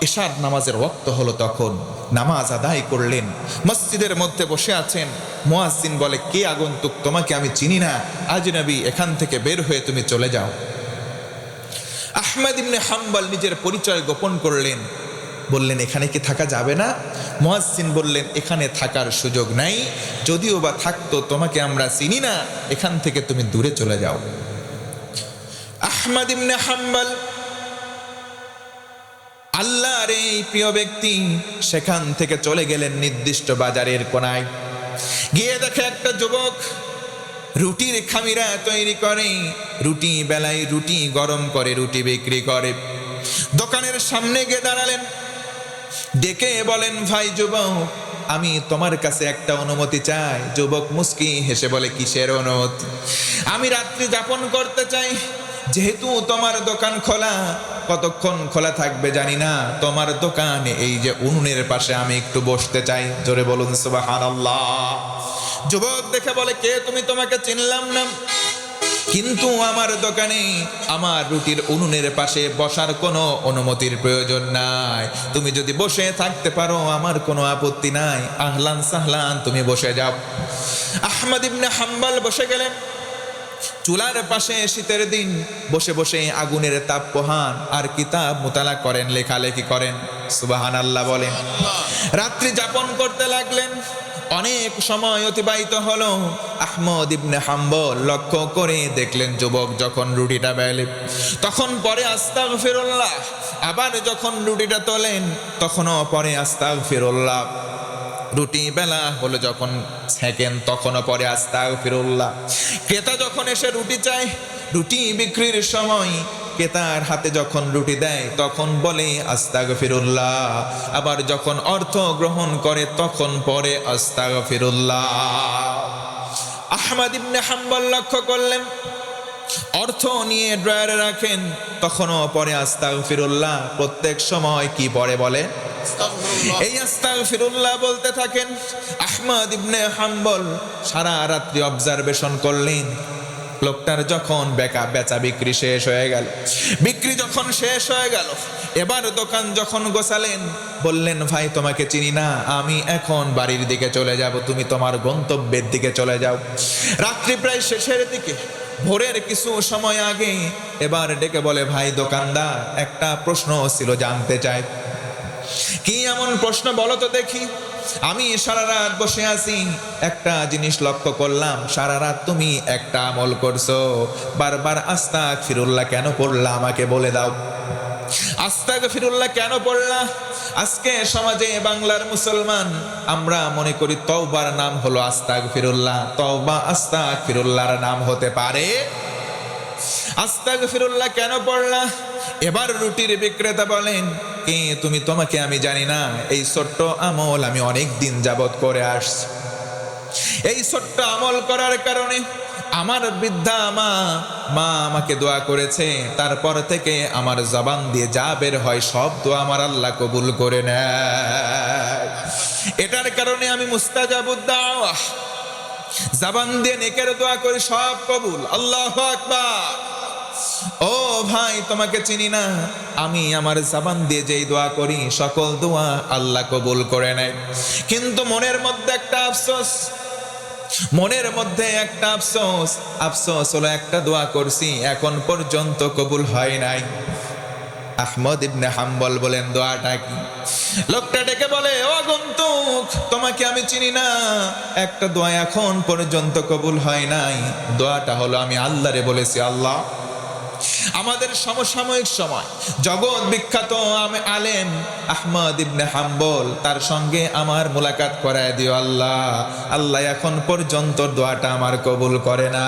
এশার নামাজের ওয়াক্ত হলো, তখন নামাজ আদায় করলেন। মসজিদের মধ্যে বসে আছেন। মুয়াজ্জিন বলে, কে আগন্তুক? তোমাকে আমি চিনি না, আজনবী, এখান থেকে বের হয়ে তুমি চলে যাও। আহমদ ইবনে হাম্বল নিজের পরিচয় গোপন করলেন, বললেন, এখানে কি থাকা যাবে না? মুয়াজ্জিন বললেন, এখানে থাকার সুযোগ নাই, যদিও বা থাকতো তোমাকে আমরা চিনি না, এখান থেকে তুমি দূরে চলে যাও। আহমদ ইবনে হাম্বল, আল্লাহর এই প্রিয় ব্যক্তি, সেখান থেকে চলে গেলেন নির্দিষ্ট বাজারের কোনায়। গিয়ে দেখে একটা যুবক রুটির খামিরা তৈরি করে, রুটি বেলায় রুটি গরম করে রুটি বিক্রি করে। দোকানের সামনে গিয়ে দাঁড়ালেন, ডেকে বলেন, ভাই যুবক, আমি তোমার কাছে একটা অনুমতি চাই। যুবক মুস্কি হেসে বলে, কিসের অনুমতি? আমি রাত্রি যাপন করতে চাই, যেহেতু তোমার দোকান খোলা, কতক্ষণ খোলা থাকবে জানি না, তোমার দোকানে এই যে উনুনের পাশে আমি একটু বসতে চাই। জোরে বলুন সুবহানাল্লাহ। যুবক দেখে বলে, কে তুমি? তোমাকে চিনলাম না, কিন্তু আমার দোকানে আমার রুটির উনুনের পাশে বসার কোনো অনুমতির প্রয়োজন নাই। তুমি যদি বসে থাকতে পারো আমার কোনো আপত্তি নাই, আহলান সাহলান, তুমি বসে যাও। আহমদ ইবনে হাম্বল বসে গেলেন। চুলার পাশে শীতের দিন বসে বসে আগুনের তাপ পোহান আর কিতাব মোতালা করেন, লেখালেখি করেন। সুবহানাল্লাহ বলেন। রাত্রি যাপন করতে লাগলেন। অনেক সময় অতিবাহিত হলো। আহমদ ইবনে হাম্বল লক্ষ্য করে দেখলেন, যুবক যখন রুটিটা বেলে তখন পরে আস্তাগফিরুল্লাহ, আবার যখন রুটিটা তোলেন তখনও পরে আস্তাগফিরুল্লাহ। রুটি বেলা হলো যখন ছেঁকেন তখনও পরে আস্তাগফিরুল্লাহ। ক্রেতা যখন এসে রুটি চায়, রুটি বিক্রির সময় ক্রেতার হাতে যখন রুটি দেয় তখন বলে আস্তাগফিরুল্লাহ, আবার যখন অর্থ গ্রহণ করে তখন পরে আস্তাগফিরুল্লাহ। আহমদ ইবনে হাম্বল লক্ষ্য করলেন, অর্থ নিয়ে ড্রয়ারে রাখেন, তখনও পরে আস্তাগফিরুল্লাহ। প্রত্যেক সময় কি পরে বলে? এই আস্তাগফিরুল্লাহ বলতে থাকেন। আহমদ ইবনে হাম্বল সারা রাত্রি অবজারভেশন করলেন। লোকটার যখন বেচা বিক্রি শেষ হয়ে গেল, বিক্রি যখন শেষ হয়ে গেল, এবার দোকান যখন গোছালেন, বললেন, ভাই তোমাকে চিনি না, আমি এখন বাড়ির দিকে চলে যাব, তুমি তোমার গন্তব্যের দিকে চলে যাও। রাত্রি প্রায় শেষের দিকে, ভোরের কিছু সময় আগে এবার ডেকে বলে, ভাই দোকানদার, একটা প্রশ্ন ছিল, জানতে চাই। কি এমন প্রশ্ন বলো তো দেখি? আমি সারা রাত বসে আছি, একটা জিনিস লক্ষ্য করলাম, সারা রাত তুমি একটা আমল করছো, বারবার আস্তাগফিরুল্লাহ কেন পড়লা আমাকে বলে দাও। আস্তাগফিরুল্লাহ কেন পড়লা? আজকে সমাজে বাংলার মুসলমান আমরা মনে করি তওবার নাম হলো আস্তাগফিরুল্লাহ। তওবা আস্তাগফিরুল্লাহর নাম হতে পারে? আস্তাগফিরুল্লাহ কেন পড়লা? এবার রুটির বিক্রেতা বলেন, কে তুমি? তোমাকে আমি জানি না, এই ছোট্ট আমল আমি অনেক দিন যাবত করে আসছি। এই ছোট্ট আমল করার কারণে আমার বৃদ্ধা মা আমাকে দোয়া করেছে, তারপর থেকে আমার জবান দিয়ে যা বের হয় সব দোয়া আমার আল্লাহ কবুল করে নেয়। এটার কারণে আমি মুস্তাজাবুদ দাওয়া, জবান দিয়ে নেকের দোয়া করি, সব কবুল। আল্লাহু আকবার। ও ভাই, তোমাকে চিনি না, আমি আমার জবান দিয়ে যেই দোয়া করি সকল দোয়া আল্লাহ কবুল করে নেয়। কিন্তু মনের মধ্যে একটা আফসোস, মনের মধ্যে একটা আফসোস হলো, একটা দোয়া করছি এখন পর্যন্ত কবুল হয় নাই। আহমদ ইবনে হাম্বল বলেন, দোয়াটা কি? লোকটা ডেকে বলে, ও আগন্তুক, তোমাকে আমি চিনি না, একটা দোয়া এখন পর্যন্ত কবুল হয় নাই। দোয়াটা হলো, আমি আল্লাহরে বলেছি, আল্লাহ আমাদের সমসাময়িক সময় জগৎ বিখ্যাত আলেম আহমদ ইবনে হাম্বল, তার সঙ্গে আমার মোলাকাত করায় দিও আল্লাহ। আল্লাহ এখন পর্যন্ত দোয়াটা আমার কবুল করে না।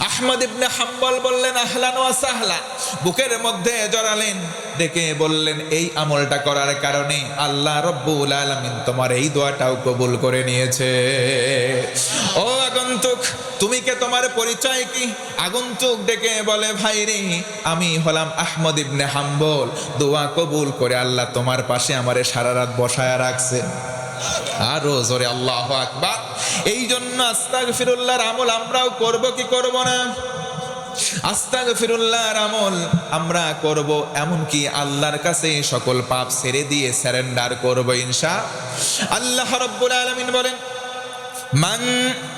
আহমদ ইবনে হাম্বল বললেন আহলান ওয়া সাহলান, বুকের মধ্যে জড়ালেন, ডেকে বললেন এই আমলটা করার কারণে আল্লাহ রব্বুল আলামিন তোমার এই দোয়াটাও কবুল করে নিয়েছে। ও আগন্তুক, তুমি কে, তোমার পরিচয় কি? আগন্তুক ডেকে বলে ভাই রে, আমি হলাম আহমদ ইবনে হাম্বল, দোয়া কবুল করে আল্লাহ তোমার পাশে আমারে সারা রাত বসায়া রাখছে। আরো জোরে আল্লাহু আকবার। এই জন্য আস্তাগফিরুল্লাহর আমল আমরাও করব কি করব না? আস্তাগফিরুল্লাহর আমল আমরা করব, এমনকি আল্লাহর কাছে সকল পাপ ছেড়ে দিয়ে সারেন্ডার করব ইনশাআল্লাহ। আল্লাহ রাব্বুল আলামিন বলেন মান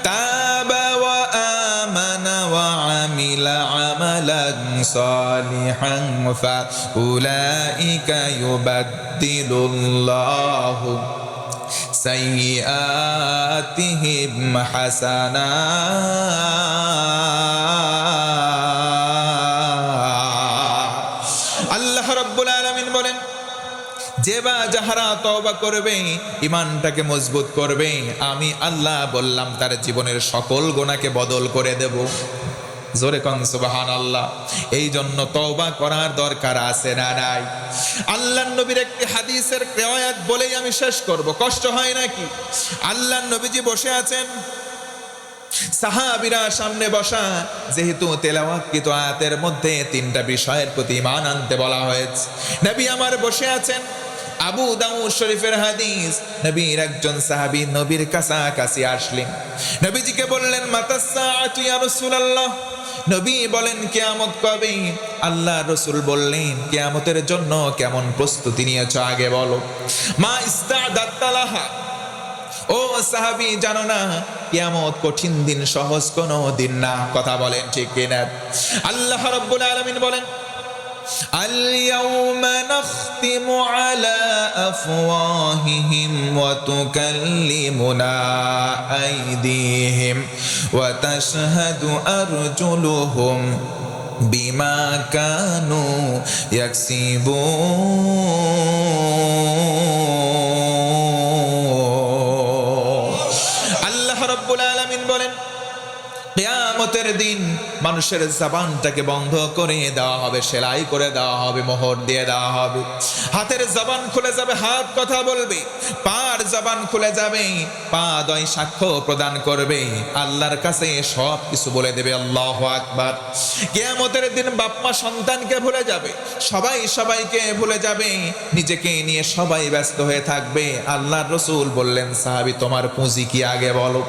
তাবা ওয়া আমানা ওয়া আমিলা আমালান সালিহান ফাউলাইকা ইউবাদদিলুল্লাহু সাইয়্যাতিহিম হাসানাত। আল্লাহ রাব্বুল আলামিন বলেন যে বা যাহারা তওবা করবে, ইমানটাকে মজবুত করবে, আমি আল্লাহ বললাম তার জীবনের সকল গুনাহকে বদল করে দেব। জোরে কোন সুবহানাল্লাহ। এই জন্য তওবা করার দরকার আছে না নাই? আল্লাহর নবীর একটি হাদিসের রিওয়ায়াত বলেই আমি শেষ করব, কষ্ট হয় নাকি? আল্লাহর নবীজি বসে আছেন, সাহাবীরা সামনে বসা, যেহেতু তেলাওয়াতকৃত আয়াতের মধ্যে তিনটা বিষয়ের প্রতি ঈমান আনতে বলা হয়েছে। নবী আমার বসে আছেন। আবু দাউদ শরীফের হাদিস, নবীর একজন সাহাবী নবীর কাছাকাছি আসলেন, নবীজিকে বললেন মাতাস সাআতু ইয়া রাসূলুল্লাহ। নবী বলেন কিয়ামত কবে? আল্লাহ রাসূল বললেন কিয়ামতের জন্য কেমন প্রস্তুতি নিয়েছো আগে বলো। মা ইস্তাদাত লাহা, ও সাহাবী জানো না কিয়ামত কঠিন দিন, সহজ কোনো দিন না। কথা বলেন ঠিক কিনা? আল্লাহ রাব্বুল আলামিন বলেন আল-ইয়াওমা নাখতিমু আলা আফওয়াহিহিম ওয়া তুকাল্লিমুনা আইদিহিম ওয়া তাশহাদু আরজুলুহুম বিমা কানু ইয়াকসিবুন। আল্লাহ রাব্বুল আলামিন বলেন কিয়ামতের দিন মানুষের জবানটাকে বন্ধ করে দেওয়া হবে, সেলাই করে দেওয়া হবে, মোহর দিয়ে দেওয়া হবে। হাতের জবান খুলে যাবে, হাত কথা বলবে। পার জবান খুলে যাবে, পা দয় সাক্ষ্য প্রদান করবে। আল্লাহর কাছে সব কিছু বলে দেবে। আল্লাহু আকবার। কিয়ামতের দিন বাপ মা সন্তানকে ভুলে যাবে, সবাই সবাইকে ভুলে যাবে, নিজেকে নিয়ে সবাই ব্যস্ত হয়ে থাকবে। আল্লাহর রাসূল বললেন সাহাবী তোমার পুঁজি কি আগে বলো।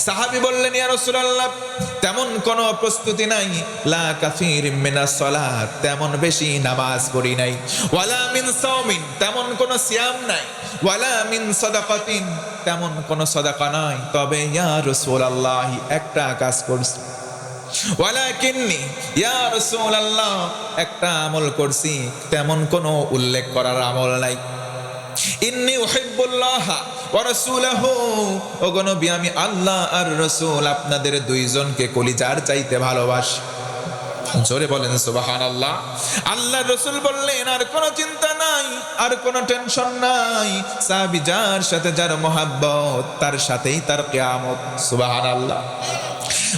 সাহাবী বললেন ইয়া রাসূলুল্লাহ তেমন কোনো প্রস্তুতি নাই, লা কাসীর মিনাস সালাত, তেমন বেশি নামাজ পড়ি নাই, ওয়ালা মিন সাওমিন, তেমন কোনো সিয়াম নাই, ওয়ালা মিন সাদাকাতিন, তেমন কোনো সাদাকা নাই, তবে ইয়া রাসূলুল্লাহ একটা কাজ করছি, ওয়ালাকিন্নী ইয়া রাসূলুল্লাহ একটা আমল করছি, তেমন কোনো উল্লেখ করার আমল নাই। ইন্নী উহিব্বুল্লাহ ওয়া রাসূলুহু, ওগো নবী আমি আল্লাহ আর রাসূল আপনাদের দুইজনকে কলিজার চাইতে ভালোবাসি। জোরে বলেন সুবহানাল্লাহ। আল্লাহর রাসূল বললেন আর কোনো চিন্তা নাই, আর কোনো টেনশন নাই। সাহাবী যার সাথে যার মহব্বত, তার সাথেই তার কিয়ামত। সুবহানাল্লাহ।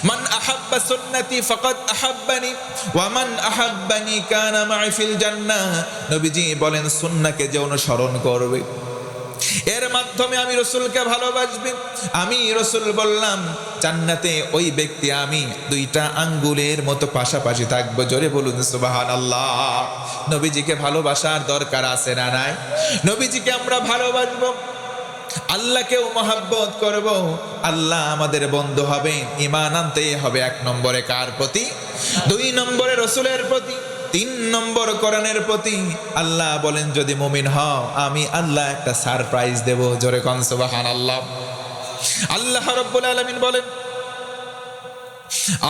মান আহাব্বা সুন্নতি ফাকাদ আহাব্বানি ওয়া মান আহাব্বানি কানা মা'i ফিল জান্নাহ। নবীজি বলেন সুন্নাহকে যে অনুসরণ করবে, এর মাধ্যমে আমি রাসূলকে ভালোবাসবে, আমি রাসূল বললাম জান্নাতে ওই ব্যক্তি আমি দুইটা আঙ্গুলের মতো পাশাপাশি থাকবো। জোরে বলুন সুবহানাল্লাহ। নবীজিকে ভালোবাসার দরকার আছে না নাই? নবীজিকে আমরা ভালোবাসবো, আল্লাহকেও মহব্বত করব, আল্লাহ আমাদের বন্ধু হবে। ঈমান আনতে হবে এক নম্বরে কার প্রতি? দুই নম্বরে রাসূলের প্রতি, তিন নম্বর কোরআনের প্রতি। আল্লাহ বলেন যদি মুমিন হও আমি আল্লাহ একটা সারপ্রাইজ দেব। জোরে কোন সুবহানাল্লাহ। আল্লাহ রাব্বুল আলামিন বলেন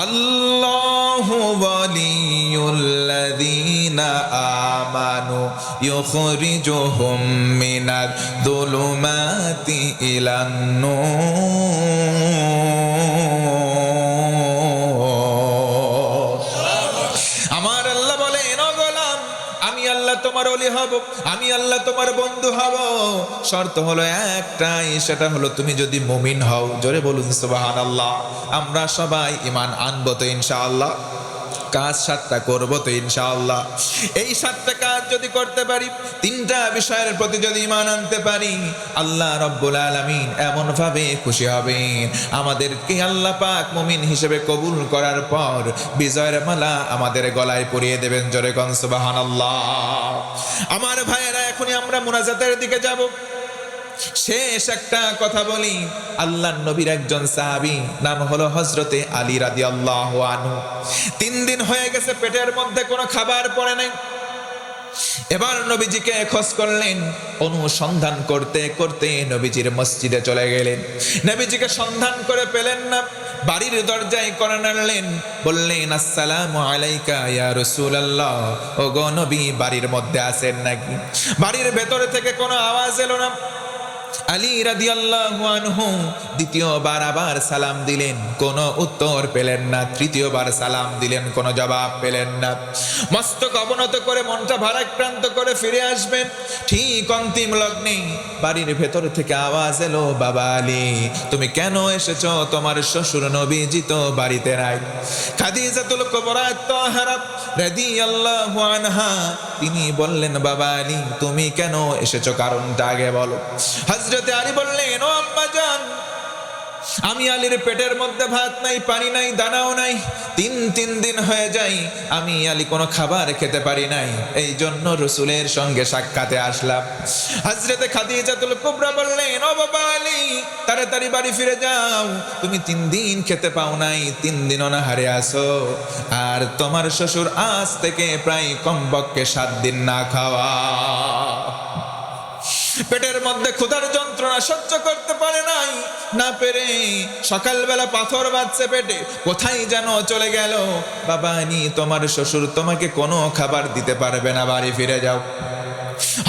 আল্লাহু ওয়ালিয়ুল্লাযীনা আমানু ইউখরিজুহুম মিনাদ যুলুমাতি ইলান নূর। হব, আমি আল্লাহ তোমার বন্ধু হব। শর্ত হলো একটাই, সেটা হলো তুমি যদি মুমিন হও। জোরে বলুন সুবহানাল্লাহ। আমরা সবাই ঈমান আনবো তো ইনশাআল্লাহ? কাজ 7টা করবো তো ইনশাআল্লাহ? এই 7টা কাজ যদি করতে পারি, 3টা বিষয়ের প্রতি যদি ঈমান আনতে পারি, আল্লাহ রাব্বুল আলামিন এমন ভাবে খুশি হবেন, আমাদেরকে আল্লাহ পাক মুমিন হিসেবে কবুল করার পর বিজয়ের মালা আমাদের গলায় পরিয়ে দেবেন। জোরে কোন সুবহানাল্লাহ। আমার ভাইয়েরা, এখনই আমরা মুনাজাতের দিকে যাব। শেষ একটা কথা বলি, আল্লাহর নবীর একজন সাহাবী, নাম হলো হযরতে আলী রাদিয়াল্লাহু আনহু। 3 দিন হয়ে গেছে পেটের মধ্যে কোনো খাবার পড়ে নাই। এবার নবীজিকে খোঁজ করলেন, অনুসন্ধান করতে করতে নবীজির মসজিদে চলে গেলেন। নবীজিকে সন্ধান করে পেলেন না। বাড়ির দরজায় কড়া নাড়লেন, বললেন, আসসালামু আলাইকা ইয়া রাসূলুল্লাহ। ও গো নবী, বাড়ির মধ্যে আছেন নাকি? বাড়ির ভেতরে থেকে কোনো আওয়াজ এলো না। আলী রাদিয়াল্লাহু আনহু দ্বিতীয়বার আবার সালাম দিলেন, কোনো উত্তর পেলেন না। তৃতীয়বার সালাম দিলেন, কোনো জবাব পেলেন না। মস্তক অবনত করে মনটা ভারাক্রান্ত করে ফিরে আসবেন, ঠিক অন্তিম লগ্নে বাড়ির ভেতর থেকে আওয়াজ এলো, বাবা আলী, তুমি কেন এসেছো? তোমার শ্বশুর নবীজি তো বাড়িতে নাই। খাদিজাতুল কুবরা তাহারা রাদিয়াল্লাহু আনহা তিনি বললেন, বাবা আলী, তুমি কেন এসেছো, কারণটা আগে বলো। হযরতে আলী বললেন, ও আম্মা জান, আমি আলীর পেটের মধ্যে ভাত নাই, পানি নাই, দানাও নাই। 3 দিন হয়ে যায় আমি আলী কোনো খাবার খেতে পারি নাই। এই জন্য রাসূলের সঙ্গে সাক্ষাতে আসলাম। হযরতে খাদিজাতুল কুবরা বললেন, ও বাবা আলী, তাড়াতাড়ি বাড়ি ফিরে যাও। তুমি 3 দিন খেতে পাও নাই, 3 দিন অনাহারে আছো। আর তোমার শ্বশুর আজ থেকে প্রায় কমপক্ষে 7 দিন না খাওয়া। পেটের মধ্যে ক্ষুধার যন্ত্রণা সহ্য করতে পারে নাই, না পেরে সকালবেলা পাথর বাজছে পেটে, কোথায় যেন চলে গেল। বাবা আলী, তোমার শ্বশুর তোমাকে কোনো খাবার দিতে পারবে না, বাড়ি ফিরে যাও।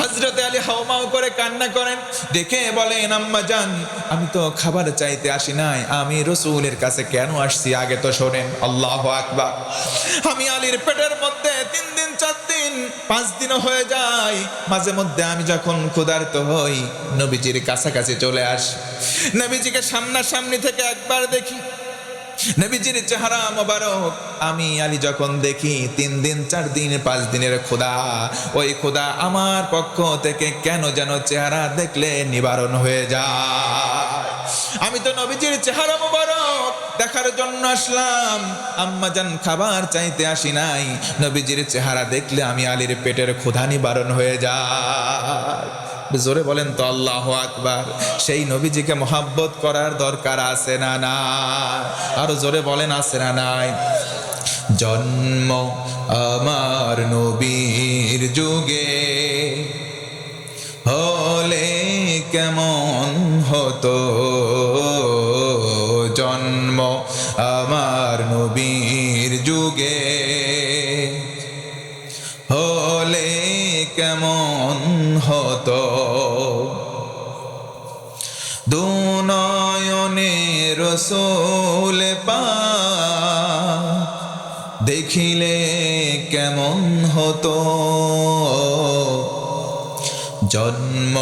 হযরতে আলী হাউমাউ করে কান্না করেন, ডেকে বলেন, আম্মা জান, আমি তো খাবার চাইতে আসি নাই, আমি রাসূলের কাছে কেন আসছি আগে তো শোনেন। আল্লাহু আকবার। আমি আলীর পেটের মধ্যে 3 দিন, 4 দিন, 5 দিনও হয়ে যায়। মাঝে মধ্যে আমি যখন ক্ষুধার্ত হই, নবীজির কাছাকাছি চলে আসি, নবীজিকে সামনাসামনি থেকে একবার দেখি। নবীজির চেহারা মোবারক আমি আলী যখন দেখি, 3 দিন, 4 দিন, 5 দিনের ক্ষুধা, ওই ক্ষুধা আমার পক্ষ থেকে কেন যেন চেহারা দেখলে নিবারণ হয়ে যায়। আমি তো নবীজির চেহারা মোবারক দেখার জন্য আসলাম, আম্মা জান, খাবার চাইতে আসি নাই। নবীজির চেহারা দেখলে আমি আলীর পেটের ক্ষুধা নিবারণ হয়ে যায়। জোরে বলেন তো আল্লাহু আকবার। সেই নবীজিকে মহব্বত করার দরকার আছে না নাই? আরো জোরে বলেন, আছে না নাই? জন্ম আমার নবীর যুগে হলে কেমন হতো, জন্ম আমার নবীর যুগে হলে কেমন হতো। দুনয়নে রাসূল পাক দেখিলে কেমন হতো, জন্ম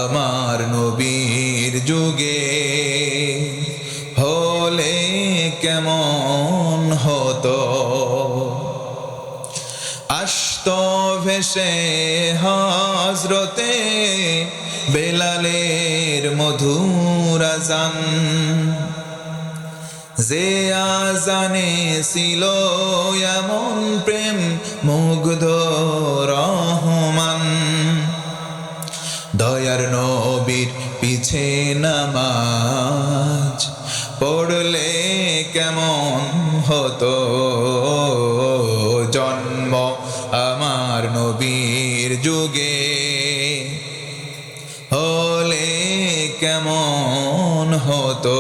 আমার নবীর যুগে হলে কেমন হতো। আসতো ভেসে হযরতে বেলালের মধুর আযান, যে আযানে ছিল এমন প্রেম মুগ্ধ রহমান। দয়ার নবীর পিছে নামাজ পড়লে কেমন হতো, জন্ম আমার নবীর যুগে হলে কেমন হতো।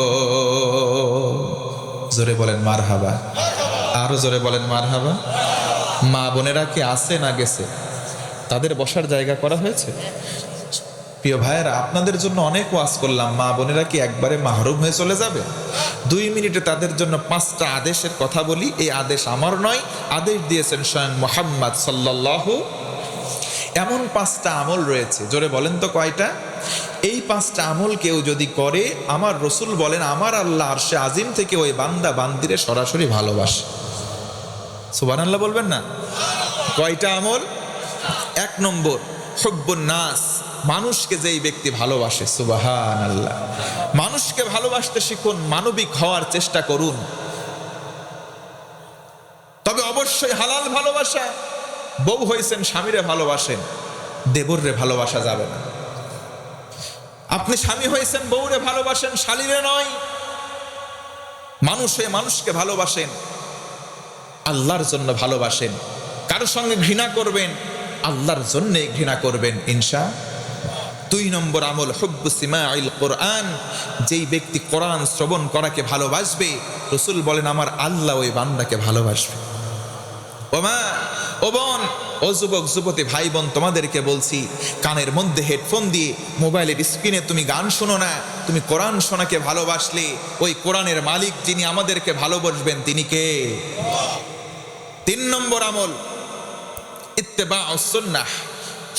জোরে বলেন মারহাবা, আরো জোরে বলেন মারহাবা। মা বোনেরা কি আছে না গেছে? তাদের বসার জায়গা করা হয়েছে? প্রিয় ভাইয়েরা, আপনাদের জন্য অনেক ওয়াজ করলাম, মা বোনেরা কি একবারে মাহরুম হয়ে চলে যাবে? 2 মিনিটে তাদের জন্য 5টা আদেশের কথা বলি। এই আদেশ আমার নয়, আদেশ দিয়েছেন স্বয়ং মুহাম্মদ সাল্লাল্লাহু। এমন 5টা আমল রয়েছে, জোরে বলেন তো কয়টা? এই 5টা আমল কেউ যদি করে, আমার রসুল বলেন আমার আল্লাহ আরশে আজিম থেকে ওই বান্দা বান্দিরে সরাসরি ভালোবাসে। সুবহানাল্লাহ বলবেন না? কয়টা আমল? 1 নম্বর হুব্বুন নাস, মানুষকে যেই ব্যক্তি ভালোবাসে। সুবহানাল্লাহ। মানুষকে ভালোবাসতে শিখুন, মানবিক হওয়ার চেষ্টা করুন, তবে অবশ্যই হালাল ভালোবাসা। বউ হয়েছেন, স্বামীরে ভালোবাসেন, দেবররে ভালোবাসা যাবে না। আপনি স্বামী হয়েছেন, বউরে ভালোবাসেন, শালীরে নয়। মানুষে মানুষকে ভালোবাসেন, আল্লাহর জন্য ভালোবাসেন। কারোর সঙ্গে ঘৃণা করবেন, আল্লাহর জন্যে ঘৃণা করবেন ইনশাআল্লাহ। 2 নম্বর আমল হুব্বু সিমাইল কোরআন, যেই ব্যক্তি কোরআন শ্রবণ করাকে ভালোবাসবে, রাসূল বলেন আমার আল্লাহ ওই বান্দাকে ভালোবাসবে। ও মা, ও বোন, ও যুবক যুবতী ভাই বোন, তোমাদেরকে বলছি, কানের মধ্যে হেডফোন দিয়ে মোবাইলের স্ক্রিনে তুমি গান শোনো না, তুমি কোরআন শোনাকে ভালোবাসলে ওই কোরআনের মালিক যিনি আমাদেরকে ভালোবাসবেন তিনি কে? 3 নম্বর আমল ইত্তেবাউস সুন্নাহ,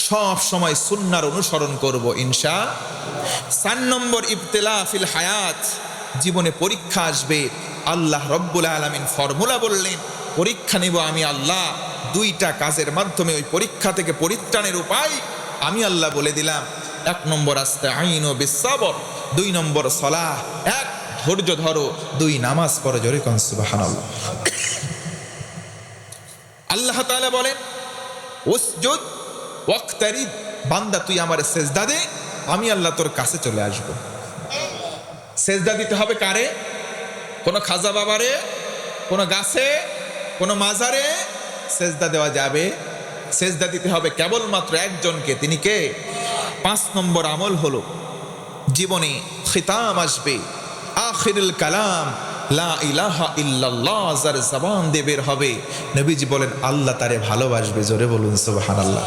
সব সময় সুন্নাহর অনুসরণ করব ইনশাআল্লাহ। 4 নম্বর ইবতিলা ফিল হায়াত, জীবনে পরীক্ষা আসবে, আল্লাহ রব্বুল আলামিন ফর্মুলা বললেন, পরীক্ষা নেব আমি আল্লাহ। 2টা কাজের মাধ্যমে ওই পরীক্ষা থেকে পরিত্রাণের উপায় আমি আল্লাহ বলে দিলাম। 1 নম্বর আস্তাঈনু বিস-সাবর, 2 নম্বর সালাহ, 1 ধৈর্য ধরো, 2 নামাজ পড়ো। জোরে কোন সুবহানাল্লাহ। আল্লাহ তাআলা বলেন উসজুদ ওয়াক্তারিব, বান্দা তুই আমার সেজদা দে, আমি আল্লাহ তোর কাছে চলে আসব। সেজদা দিতে হবে কারে? কোন খাজা বাবারে, কোন গাছে, কোন মাজারে সেজদা দেওয়া যাবে? সেজদা দিতে হবে কেবলমাত্র একজনকে, তিনি কে? 5 নম্বর আমল হলো জীবনে খিতাম আসবে, আখিরুল কালাম লা ইলাহা ইল্লাল্লাহ, যার জবান দিয়ে বের হবে, নবীজি বলেন আল্লাহ তারে ভালোবাসবে। জোরে বলুন সুবহানাল্লাহ।